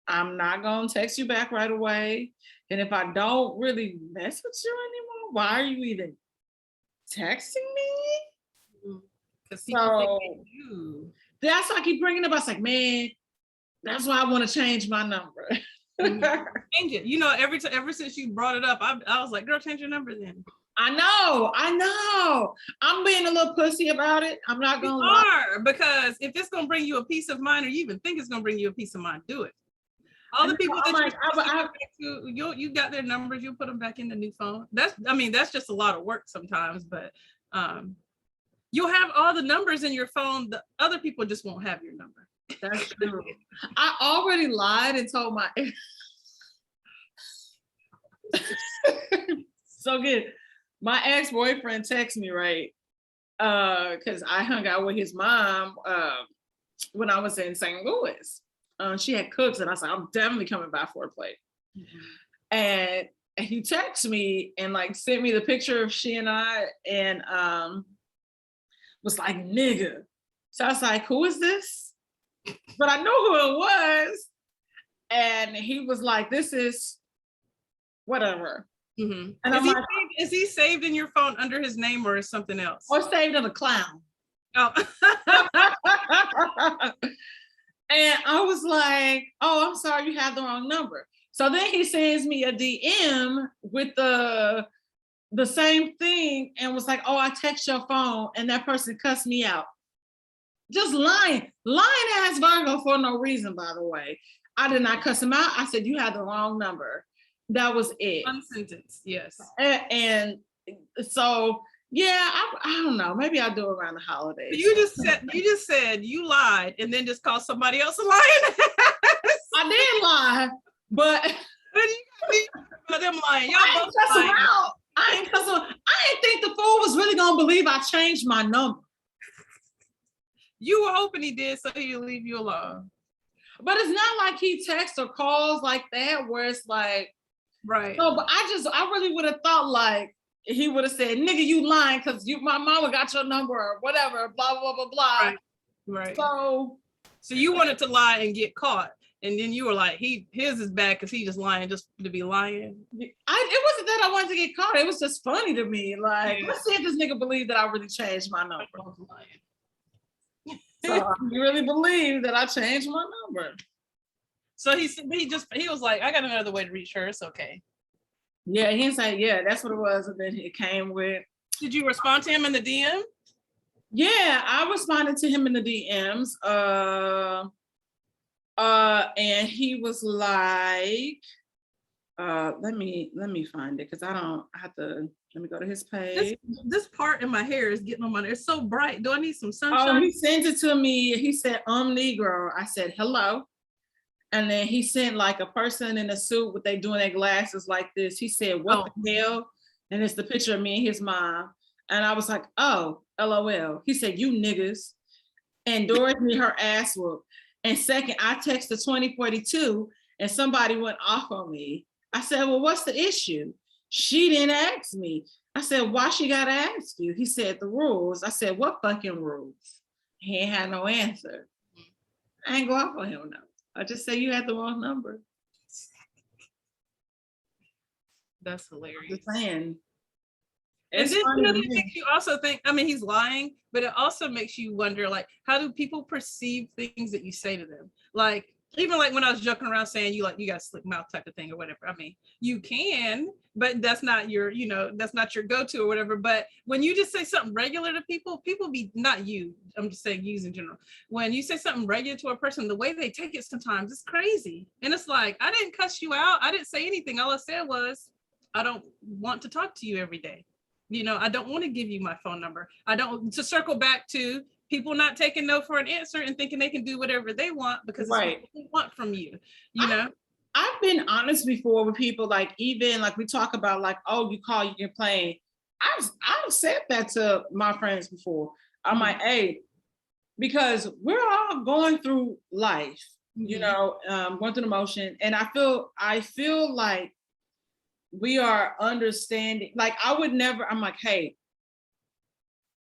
I'm not going to text you back right away. And if I don't really mess with you anymore, why are you even texting me? So that's why I keep bringing it up. I was like, man, that's why I want to change my number. Change it. Ever since you brought it up, I was like, girl, change your number then. I know. I'm being a little pussy about it. I'm not going to lie. Because if it's going to bring you a peace of mind, or you even think it's going to bring you a peace of mind, do it. All the people that you got their numbers, you put them back in the new phone. That's just a lot of work sometimes, but you'll have all the numbers in your phone. The other people just won't have your number. That's true. I already lied and told my so good. My ex-boyfriend texted me, right? Because I hung out with his mom when I was in St. Louis. She had cooks, and I said, I'm definitely coming by for a plate. And he texted me and like sent me the picture of she and I, and was like, nigga. So I was like, who is this? But I knew who it was. And he was like, this is whatever. Mm-hmm. And I'm like, is he saved in your phone under his name or is something else? or saved in a clown. Oh. And I was like, oh, I'm sorry, you have the wrong number. So then he sends me a DM with the same thing and was like, oh, I text your phone and that person cussed me out. Just lying ass Virgo for no reason, by the way. I did not cuss him out. I said, you had the wrong number. That was it. One sentence, yes. And so, yeah, I don't know. Maybe I'll do it around the holidays. You just said you lied and then just called somebody else a liar. I did lie, but them lying. Y'all I ain't cuss him out. I ain't think the fool was really gonna believe I changed my number. You were hoping he did, so he'll leave you alone. But it's not like he texts or calls like that, where it's like, right. No, but I really would have thought like he would have said, "Nigga, you lying because my mama got your number or whatever." Blah blah blah blah. Right. So you wanted to lie and get caught, and then you were like, his is bad because he just lying just to be lying. It wasn't that I wanted to get caught. It was just funny to me. Like, let's see if this nigga believed that I really changed my number. So you really believe that I changed my number? So he was like, I got another way to reach her. It's okay. Yeah, he didn't say, yeah, that's what it was. And then it came with. Did you respond to him in the DM? Yeah, I responded to him in the DMs. And he was like, let me find it because I have to. Let me go to his page. This part in my hair is getting on my hair. It's so bright. Do I need some sunshine? Oh, he sent it to me. He said, Negro. I said, hello. And then he sent like a person in a suit with they doing their glasses like this. He said, what the hell? And it's the picture of me and his mom. And I was like, oh, LOL. He said, you niggas. Endorsed me her ass whoop. And second, I texted 2042 and somebody went off on me. I said, well, what's the issue? She didn't ask me. I said, why she gotta ask you? He said, the rules. I said, what fucking rules? He ain't had no answer. I ain't go off on him, no. I just say you had the wrong number. That's hilarious. Just saying. And then it makes you also think, I mean, he's lying, but it also makes you wonder, like, how do people perceive things that you say to them? Like, even like when I was joking around saying you got a slick mouth type of thing or whatever. I mean, you can, but that's not your, that's not your go-to or whatever. But when you just say something regular to people be, not you, I'm just saying use in general. When you say something regular to a person, the way they take it sometimes is crazy. And it's like, I didn't cuss you out. I didn't say anything. All I said was, I don't want to talk to you every day. I don't want to give you my phone number. To circle back to people not taking no for an answer and thinking they can do whatever they want because it's what they want from you, I've been honest before with people, like even like we talk about like, oh, you call, you complain. I've said that to my friends before. I'm like, hey, because we're all going through life, going through the motion. And I feel like we are understanding, like I'm like, hey,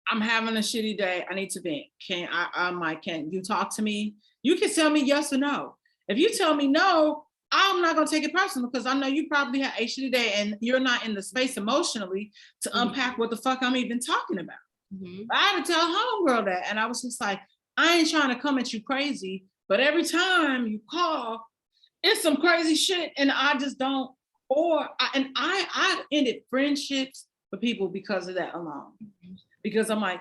I'm having a shitty day. I need to vent. Can you talk to me? You can tell me yes or no. If you tell me no, I'm not going to take it personal because I know you probably had a shitty day and you're not in the space emotionally to unpack what the fuck I'm even talking about. I had to tell homegirl that. And I was just like, I ain't trying to come at you crazy, but every time you call, it's some crazy shit. And I just don't, I ended friendships with people because of that alone. Because I'm like,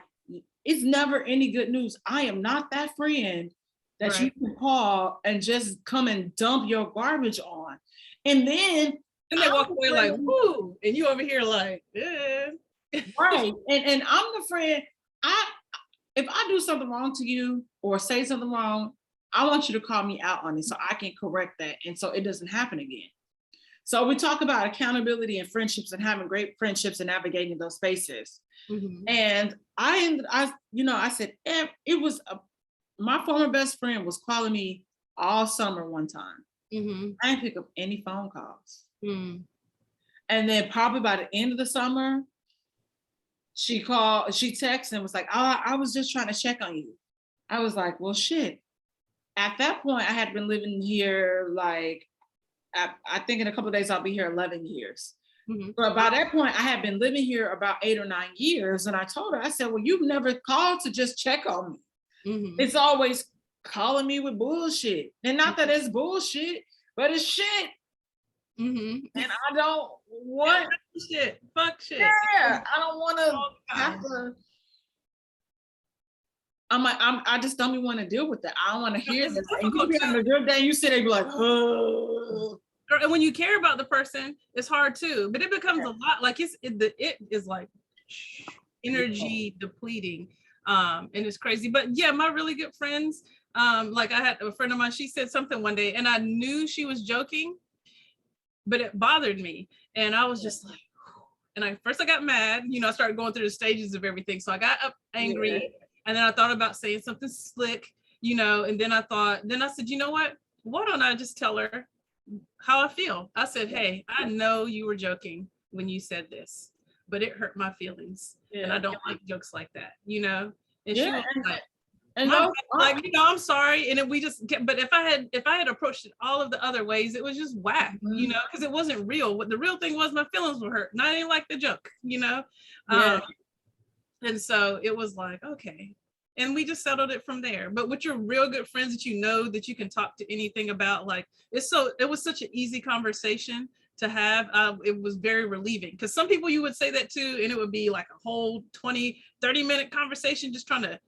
it's never any good news. I am not that friend that you can call and just come and dump your garbage on. And then they walk away like, woo, and you over here like, yeah. Right. And I'm the friend, I if I do something wrong to you or say something wrong, I want you to call me out on it so I can correct that and so it doesn't happen again. So we talk about accountability and friendships and having great friendships and navigating those spaces. Mhm. And I said it was my former best friend was calling me all summer one time. Mhm. I didn't pick up any phone calls. Mm. And then probably by the end of the summer, she texted and was like, "Oh, I was just trying to check on you." I was like, "Well, shit." At that point, I had been living here like I think in a couple of days I'll be here 11 years. Mhm. But by that point, I had been living here about 8 or 9 years. And I told her, I said, "Well, you've never called to just check on me. Mhm. It's always calling me with bullshit. And not that it's bullshit, but it's shit. Mhm. And I don't Yeah, want, shit. Fuck shit. yeah, I don't want to All the have time. to. I just don't even want to deal with that. I don't want to hear It's this. And you difficult be too. having a good day, you sit there, you be like, oh. And when you care about the person, it's hard too. But it becomes a lot. Like it is like energy depleting, and it's crazy. But yeah, my really good friends, like I had a friend of mine. She said something one day, and I knew she was joking, but it bothered me, and I was just like. And I got mad, I started going through the stages of everything. So I got up angry, Yeah. and then I thought about saying something slick, and then I said, you know what? Why don't I just tell her how I feel? I said, hey, I know you were joking when you said this, but it hurt my feelings. And I Yeah. don't like jokes like that. And she Yeah. was like, And my bad, those like, I'm sorry. And then we just kept, but if I had approached it all of the other ways, it was just whack, Mhm. because it wasn't real. What the real thing was, my feelings were hurt, and I didn't like the joke. Yeah. And so it was like, okay. And we just settled it from there. But with your real good friends that you can talk to anything about, like it was such an easy conversation to have. It was very relieving, because some people you would say that to, and it would be like a whole 20-30 minute conversation just trying to,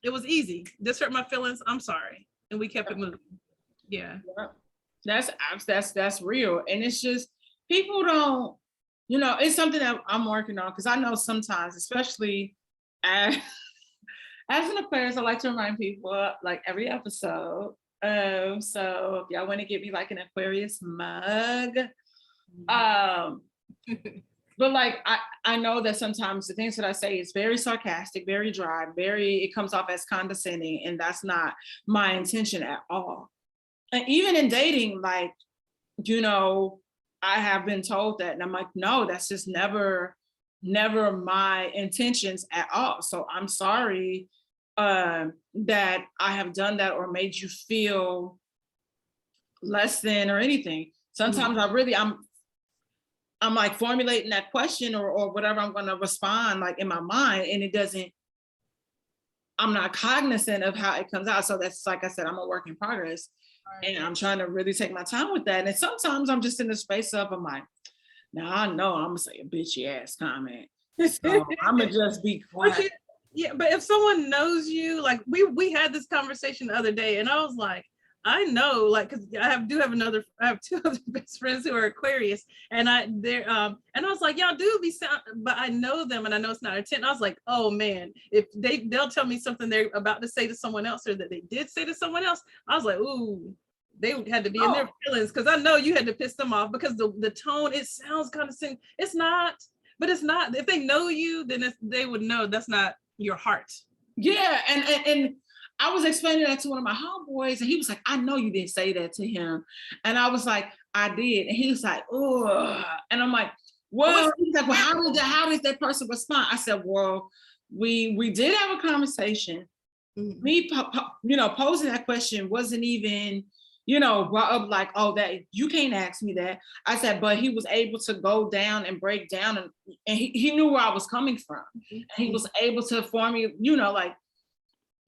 it was easy. This hurt my feelings. I'm sorry. And we kept it moving. Yeah. That's real. And it's just people don't, it's something that I'm working on because I know sometimes, especially as, as an Aquarius, I like to remind people like every episode. So if y'all want to get me like an Aquarius mug, um, but like I know that sometimes the things that I say is very sarcastic, very dry, it comes off as condescending, and that's not my intention at all. And even in dating, like, I have been told that, and I'm like, no, that's just never my intentions at all. So I'm sorry that I have done that or made you feel less than or anything. Sometimes I'm like formulating that question or whatever I'm going to respond like in my mind, and I'm not cognizant of how it comes out. So that's, like I said, I'm a work in progress. And I'm trying to really take my time with that. And sometimes I'm just in the space of, I'm like, now I know I'm gonna say a bitchy ass comment. So I'm gonna just be quiet. Yeah, but if someone knows you, like we had this conversation the other day, and I was like, I know, like, because I have two other best friends who are Aquarius, and I was like, y'all do be sound, but I know them, and I know it's not intent. I was like, oh man, if they'll tell me something they're about to say to someone else, or that they did say to someone else, I was like, ooh, they had to be in their feelings, because I know you had to piss them off, because the tone, it sounds condescending. It's not, but it's not. If they know you, then they would know that's not your heart. Yeah, and I was explaining that to one of my homeboys, and he was like, I know you didn't say that to him. And I was like, I did. And he was like, oh. And I'm like, well, he's like, well, how did that person respond? I said, well, we did have a conversation. Mm-hmm. Me, posing that question wasn't even, brought up like, oh, that you can't ask me that. I said, but he was able to go down and break down, and he knew where I was coming from. Mm-hmm. And he was able to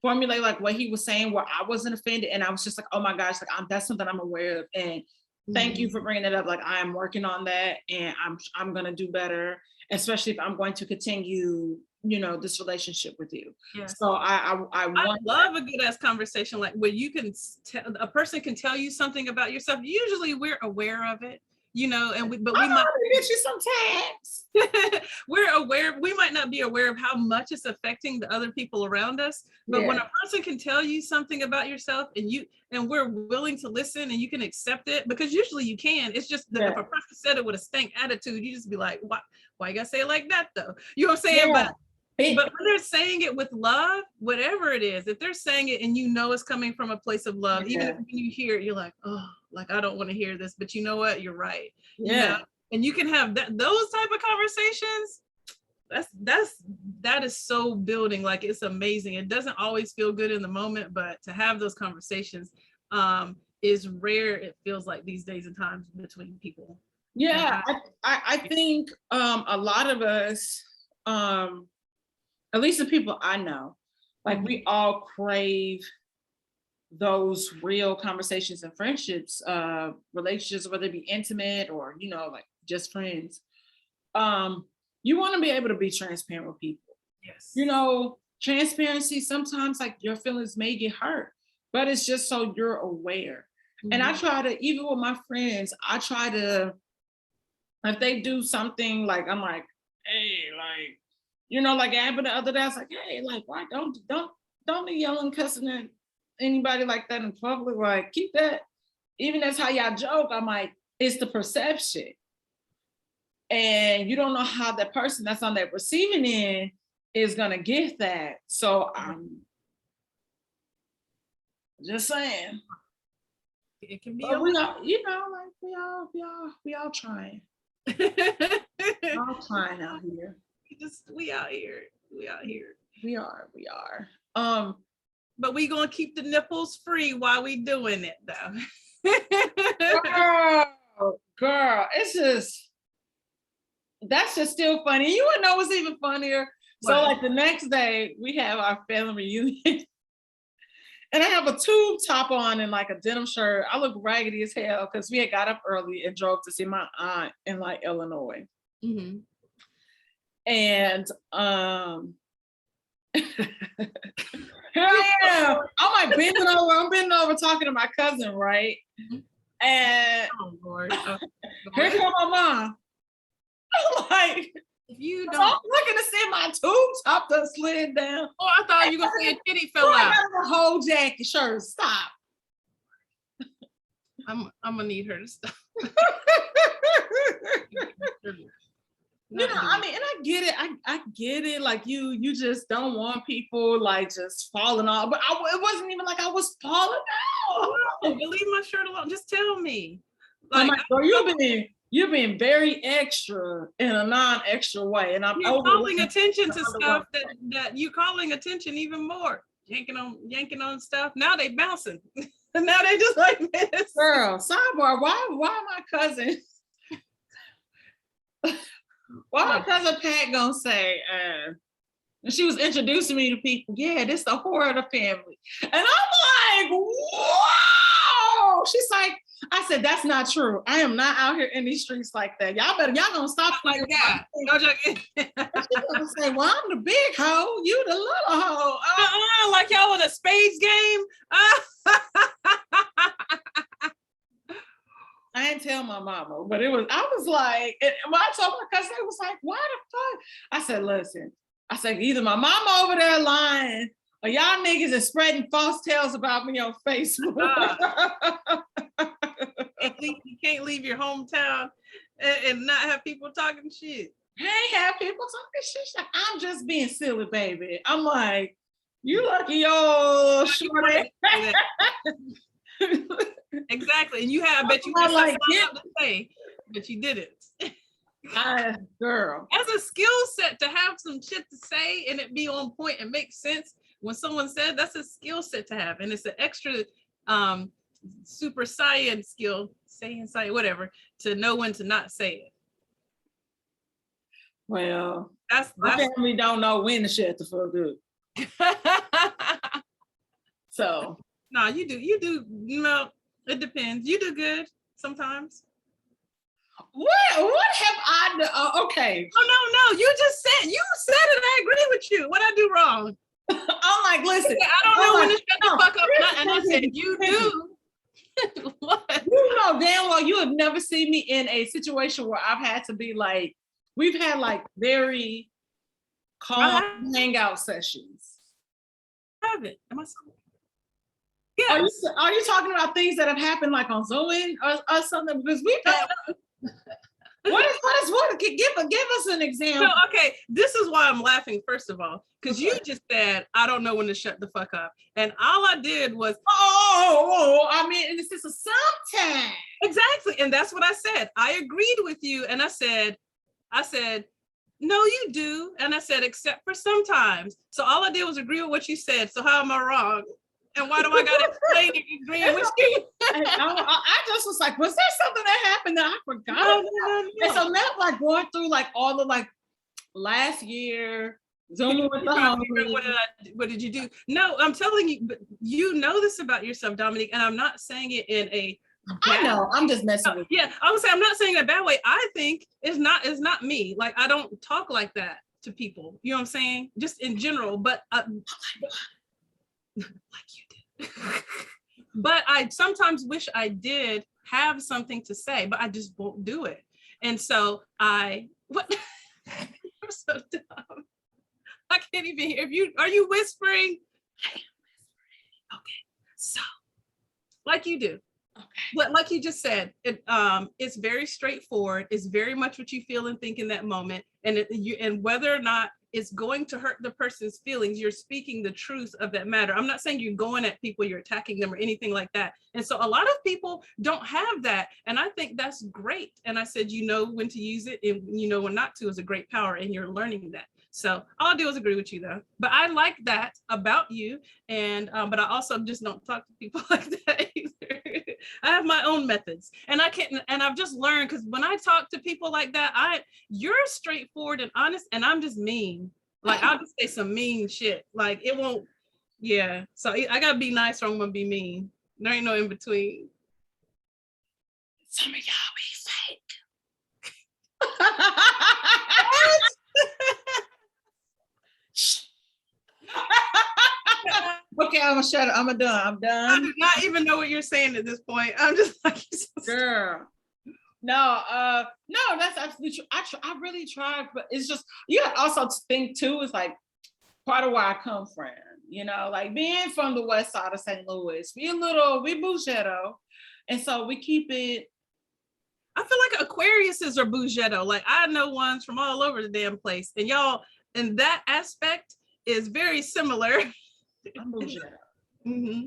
formulate like what he was saying, where I wasn't offended. And I was just like, oh my gosh, like that's something I'm aware of. And thank you for bringing it up. Like I am working on that, and I'm going to do better, especially if I'm going to continue this relationship with you. Yes. So I love a good ass conversation, like where you can a person can tell you something about yourself. Usually we're aware of it, you know, and we I might get you some tags. we're aware, we might not be aware of how much it's affecting the other people around us, but when a person can tell you something about yourself and we're willing to listen and you can accept it, because usually you can, it's just that if a person said it with a stank attitude, you just be like, why you gotta say it like that though? You know what I'm saying? But when they're saying it with love, whatever it is, if they're saying it and you know it's coming from a place of love, even if you hear it, you're like, oh, like I don't want to hear this, but you know what? You're right. You know? And you can have those type of conversations. That is so building. Like, it's amazing. It doesn't always feel good in the moment, but to have those conversations is rare. It feels like these days and times between people. Yeah, I think a lot of us, at least the people I know, like we all crave those real conversations and friendships, relationships, whether it be intimate or, you know, like just friends. You want to be able to be transparent with people. Yes. You know, transparency, sometimes like your feelings may get hurt, but it's just so you're aware. And I try to, even with my friends, I try to, if they do something like, I'm like, hey, like, you know, like it happened the other day, I was like, hey, like, why don't be yelling, cussing at anybody like that in public. Like, keep that, even that's how y'all joke. I'm like, it's the perception. And you don't know how that person that's on that receiving end is gonna get that. So I'm just saying. It can be we all, you know, like we all trying. We're all trying out here. We out here. We are. But we gonna keep the nipples free while we doing it though. Girl, it's just, that's just still funny. You would know what's even funnier. What? So like the next day we have our family reunion and I have a tube top on and like a denim shirt. I look raggedy as hell because we had got up early and drove to see my aunt in like Illinois. Mm-hmm. And here I am. I'm like bending over. I'm bending over talking to my cousin, right? And oh Lord. Here comes my mom. I'm like, if you don't, I'm looking to see my tube top that slid down. Oh, I thought you were gonna say a titty fell out. The whole jacket, shirt. Stop. I'm gonna need her to stop. You know, I mean, and I get it. I get it. Like you just don't want people like just falling off. But it wasn't even like I was falling out. No, leave my shirt alone. Just tell me. Like, girl, you've been very extra in a non-extra way, and I'm calling attention to stuff that you calling attention even more. Yanking on stuff. Now they bouncing. Now they just like this. Girl, sidebar. Why my cousin? Why my cousin Pat gonna say? And she was introducing me to people. Yeah, this the horror of the family, and I'm like, whoa. She's like, I said, that's not true. I am not out here in these streets like that. Y'all gonna stop like that. No joking. She's gonna say, well, I'm the big hoe, you the little hoe. Like y'all in a spades game. I didn't tell my mama, but I was like, and when I told my cousin, it was like, why the fuck? I said, listen, I said, either my mama over there lying or y'all niggas is spreading false tales about me on Facebook. You can't leave your hometown and not have people talking shit. I ain't have people talking shit. I'm just being silly, baby. I'm like, you lucky your short. Exactly. And you have, bet you had something to say, but you didn't. Girl. As a skill set to have some shit to say and it be on point and make sense when someone said, that's a skill set to have. And it's an extra super science skill, saying whatever, to know when to not say it. Well, that's my family don't know when to shut the fuck up. So no, you do, you know, it depends. You do good sometimes. What have I done? Okay. Oh no, you said it. I agree with you. What I do wrong? I'm like, listen, I don't know when to shut the fuck up. And I said, you do. What? You know know damn well you have never seen me in a situation where I've had to be like, we've had like very calm hangout sessions. I haven't. Am I so? Are Yes. you talking about things that have happened like on Zoom or something? Because we've had give us an example. So, okay, this is why I'm laughing, first of all, because you just said, I don't know when to shut the fuck up. And all I did was, I mean, this is a sometime. Exactly. And that's what I said. I agreed with you. And I said, no, you do. And I said, except for sometimes. So all I did was agree with what you said. So how am I wrong? And why do I got to explain it agreeing with you? I just was like, was there something that happened that I forgot about? No. And so now like going through like all the like last year, Zooming with the homies. What did you do? No, I'm telling you, but you know this about yourself, Dominique, and I'm not saying it in a I know, I'm just messing with you. Yeah, I would say I'm not saying it a bad way. I think it's not me. Like, I don't talk like that to people. You know what I'm saying? Just in general, but like you did. But I sometimes wish I did have something to say, but I just won't do it. And so I'm so dumb. I can't even hear. Are you whispering? I am whispering. Okay. So, like you do. Okay. Like you just said, it's very straightforward. It's very much what you feel and think in that moment. And whether or not it's going to hurt the person's feelings, you're speaking the truth of that matter. I'm not saying you're going at people, you're attacking them or anything like that. And so a lot of people don't have that. And I think that's great. And I said, you know when to use it and you know when not to is a great power, and you're learning that. So all I do is agree with you though. But I like that about you. And but I also just don't talk to people like that either. I have my own methods, and I've just learned, because when I talk to people like that, you're straightforward and honest, and I'm just mean. Like, I'll just say some mean shit. Like, it won't, yeah. So I gotta be nice or I'm gonna be mean. There ain't no in between. Some of y'all be fake. Okay, I'm gonna shut up. I'm done. I do not even know what you're saying at this point. I'm just like, girl. No, that's absolutely true. I really tried, but it's just, you gotta also think too, it's like part of where I come from, you know, like being from the west side of St. Louis, we bougetto, and so we keep it. I feel like Aquariuses are bougetto. Like, I know ones from all over the damn place, and y'all, in that aspect, is very similar. I'm bougetto. Mm-hmm.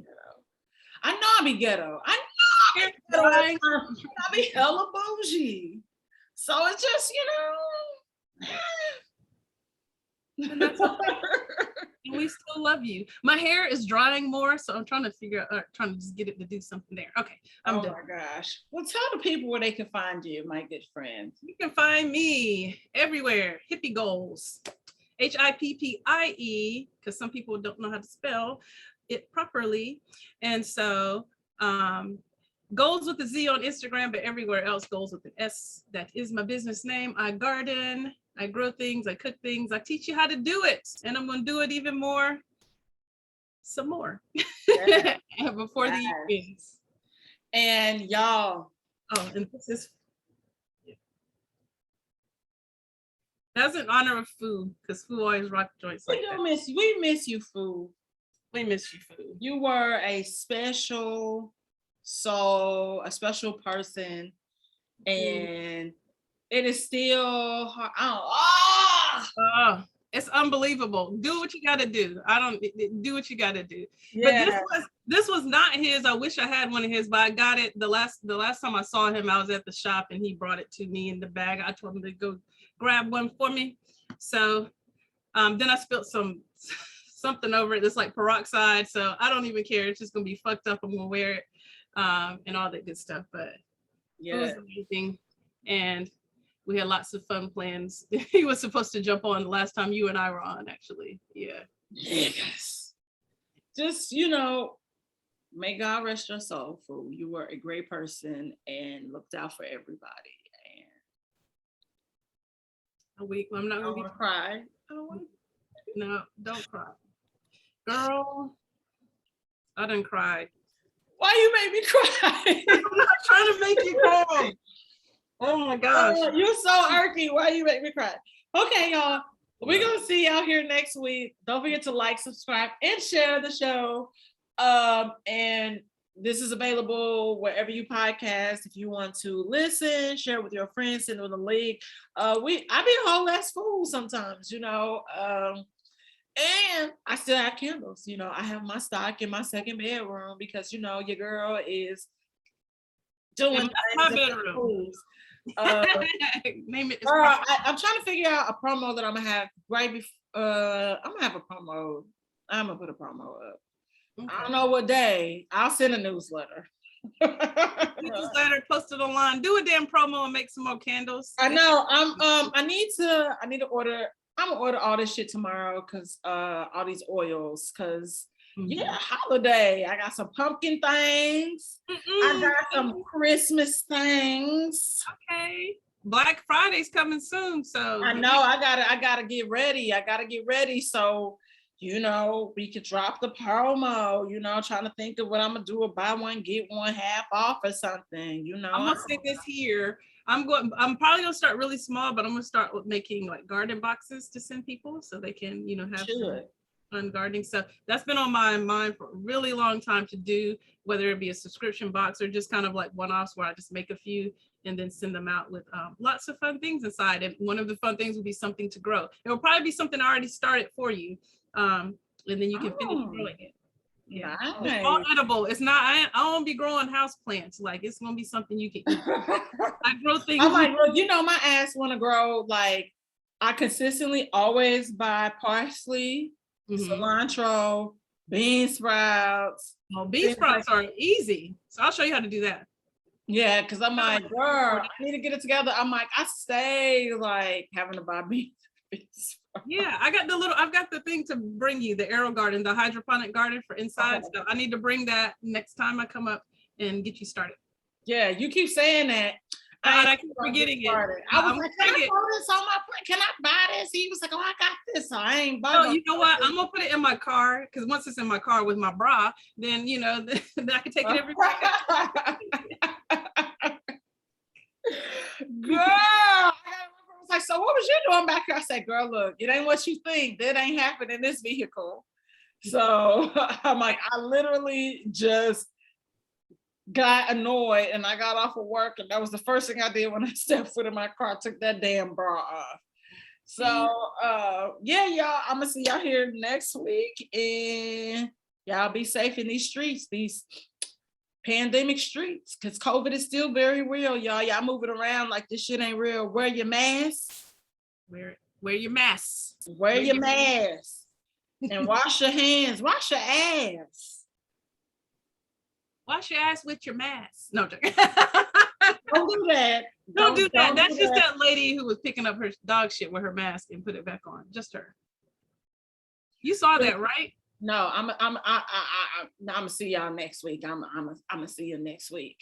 I know I be ghetto. I know I be hella bougie. So it's just, And that's okay. And we still love you. My hair is drying more, so I'm trying to trying to just get it to do something there. Okay, I'm done. Oh my gosh. Well, tell the people where they can find you, my good friend. You can find me everywhere. Hippie Goals. HIPPIE, because some people don't know how to spell it properly. And so Goals with a Z on Instagram, but everywhere else Goals with an S. That is my business name. I garden, I grow things, I cook things, I teach you how to do it. And I'm going to do it even more, some more, yeah. Before the year ends. And y'all. Oh, and this is, that's in honor of Foo, because Foo always rock joints like that. We miss you, Foo. We miss you, Foo. You were a special soul, a special person, and it is still hard. It's unbelievable. Do what you got to do. Do what you got to do. Yeah. But this was not his. I wish I had one of his, but I got it the last time I saw him. I was at the shop and he brought it to me in the bag. I told him to go grab one for me. So then I spilled something over it that's like peroxide. So I don't even care. It's just gonna be fucked up. I'm gonna wear it and all that good stuff. But yeah, it was amazing. And we had lots of fun plans. He was supposed to jump on the last time you and I were on, actually. Yeah. Yes. Just, may God rest your soul, Foo. You were a great person and looked out for everybody. And I'm not going to cry. No, don't cry. Girl, I done cried Why you make me cry? I'm not trying to make you cry. Oh my gosh. You're so irky. Why you make me cry? Okay, y'all. We're gonna see y'all here next week. Don't forget to like, subscribe, and share the show. And this is available wherever you podcast. If you want to listen, share with your friends, send them the link. I be a whole ass fool sometimes, you know. And I still have candles. You know, I have my stock in my second bedroom because you know your girl is doing That's my bedroom. Name it. I'm trying to figure out a promo that I'm gonna have right before. I'm gonna have a promo. I'm gonna put a promo up. Okay. I don't know what day. I'll send a newsletter. Newsletter, post it online. Do a damn promo and make some more candles. I know. I need to order. I'm gonna order all this shit tomorrow because all these oils because. Yeah, holiday. I got some pumpkin things. I got some Christmas things. Okay. Black Friday's coming soon, so I know I gotta get ready. So, you know, we could drop the promo, you know, trying to think of what I'm gonna do, buy one, get one half off or something, you know. I'm gonna say this here. I'm probably gonna start really small, but I'm gonna start with making like garden boxes to send people so they can, you know, have some fun gardening stuff. That's been on my mind for a really long time to do, whether it be a subscription box or just kind of like one-offs where I just make a few and then send them out with lots of fun things inside. And one of the fun things will be something to grow. It will probably be something I already started for you. And then you can finish growing it. Yeah, nice. It's all edible. It's not, I won't be growing house plants. Like it's gonna be something you can eat. I grow things. I'm like, well, you know, my ass wanna grow, like I consistently always buy parsley, cilantro, bean sprouts. Well, bean sprouts are easy. So I'll show you how to do that. Yeah, because I'm like, girl, I need to get it together. I'm like, I stay like having to buy beans. Yeah, I've got the thing to bring you, the aero garden, the hydroponic garden for inside. So I need to bring that next time I come up and get you started. Yeah, you keep saying that. I keep forgetting it. I was like, can I put this on my plate? Can I buy this? He was like, oh, I got this. So I ain't buying. No, you know what? I'm gonna put it in my car because once it's in my car with my bra, then you know then I can take it everywhere. Girl, I was like, so what was you doing back here? I said, girl, look, it ain't what you think. That ain't happening in this vehicle. So I'm like, I literally just got annoyed and I got off of work and that was the first thing I did when I stepped foot in my car, took that damn bra off. So yeah, y'all, I'm gonna see y'all here next week and y'all be safe in these streets, these pandemic streets, because COVID is still very real, y'all. Y'all moving around like this shit ain't real. Wear your mask. Wear your mask. Wear your mask. And wash your hands. Wash your ass. Wash your ass with your mask. No, don't do that. Don't do that. That's just that lady who was picking up her dog shit with her mask and put it back on. Just her. You saw that, right? No, I'm gonna see y'all next week. I'm gonna see you next week.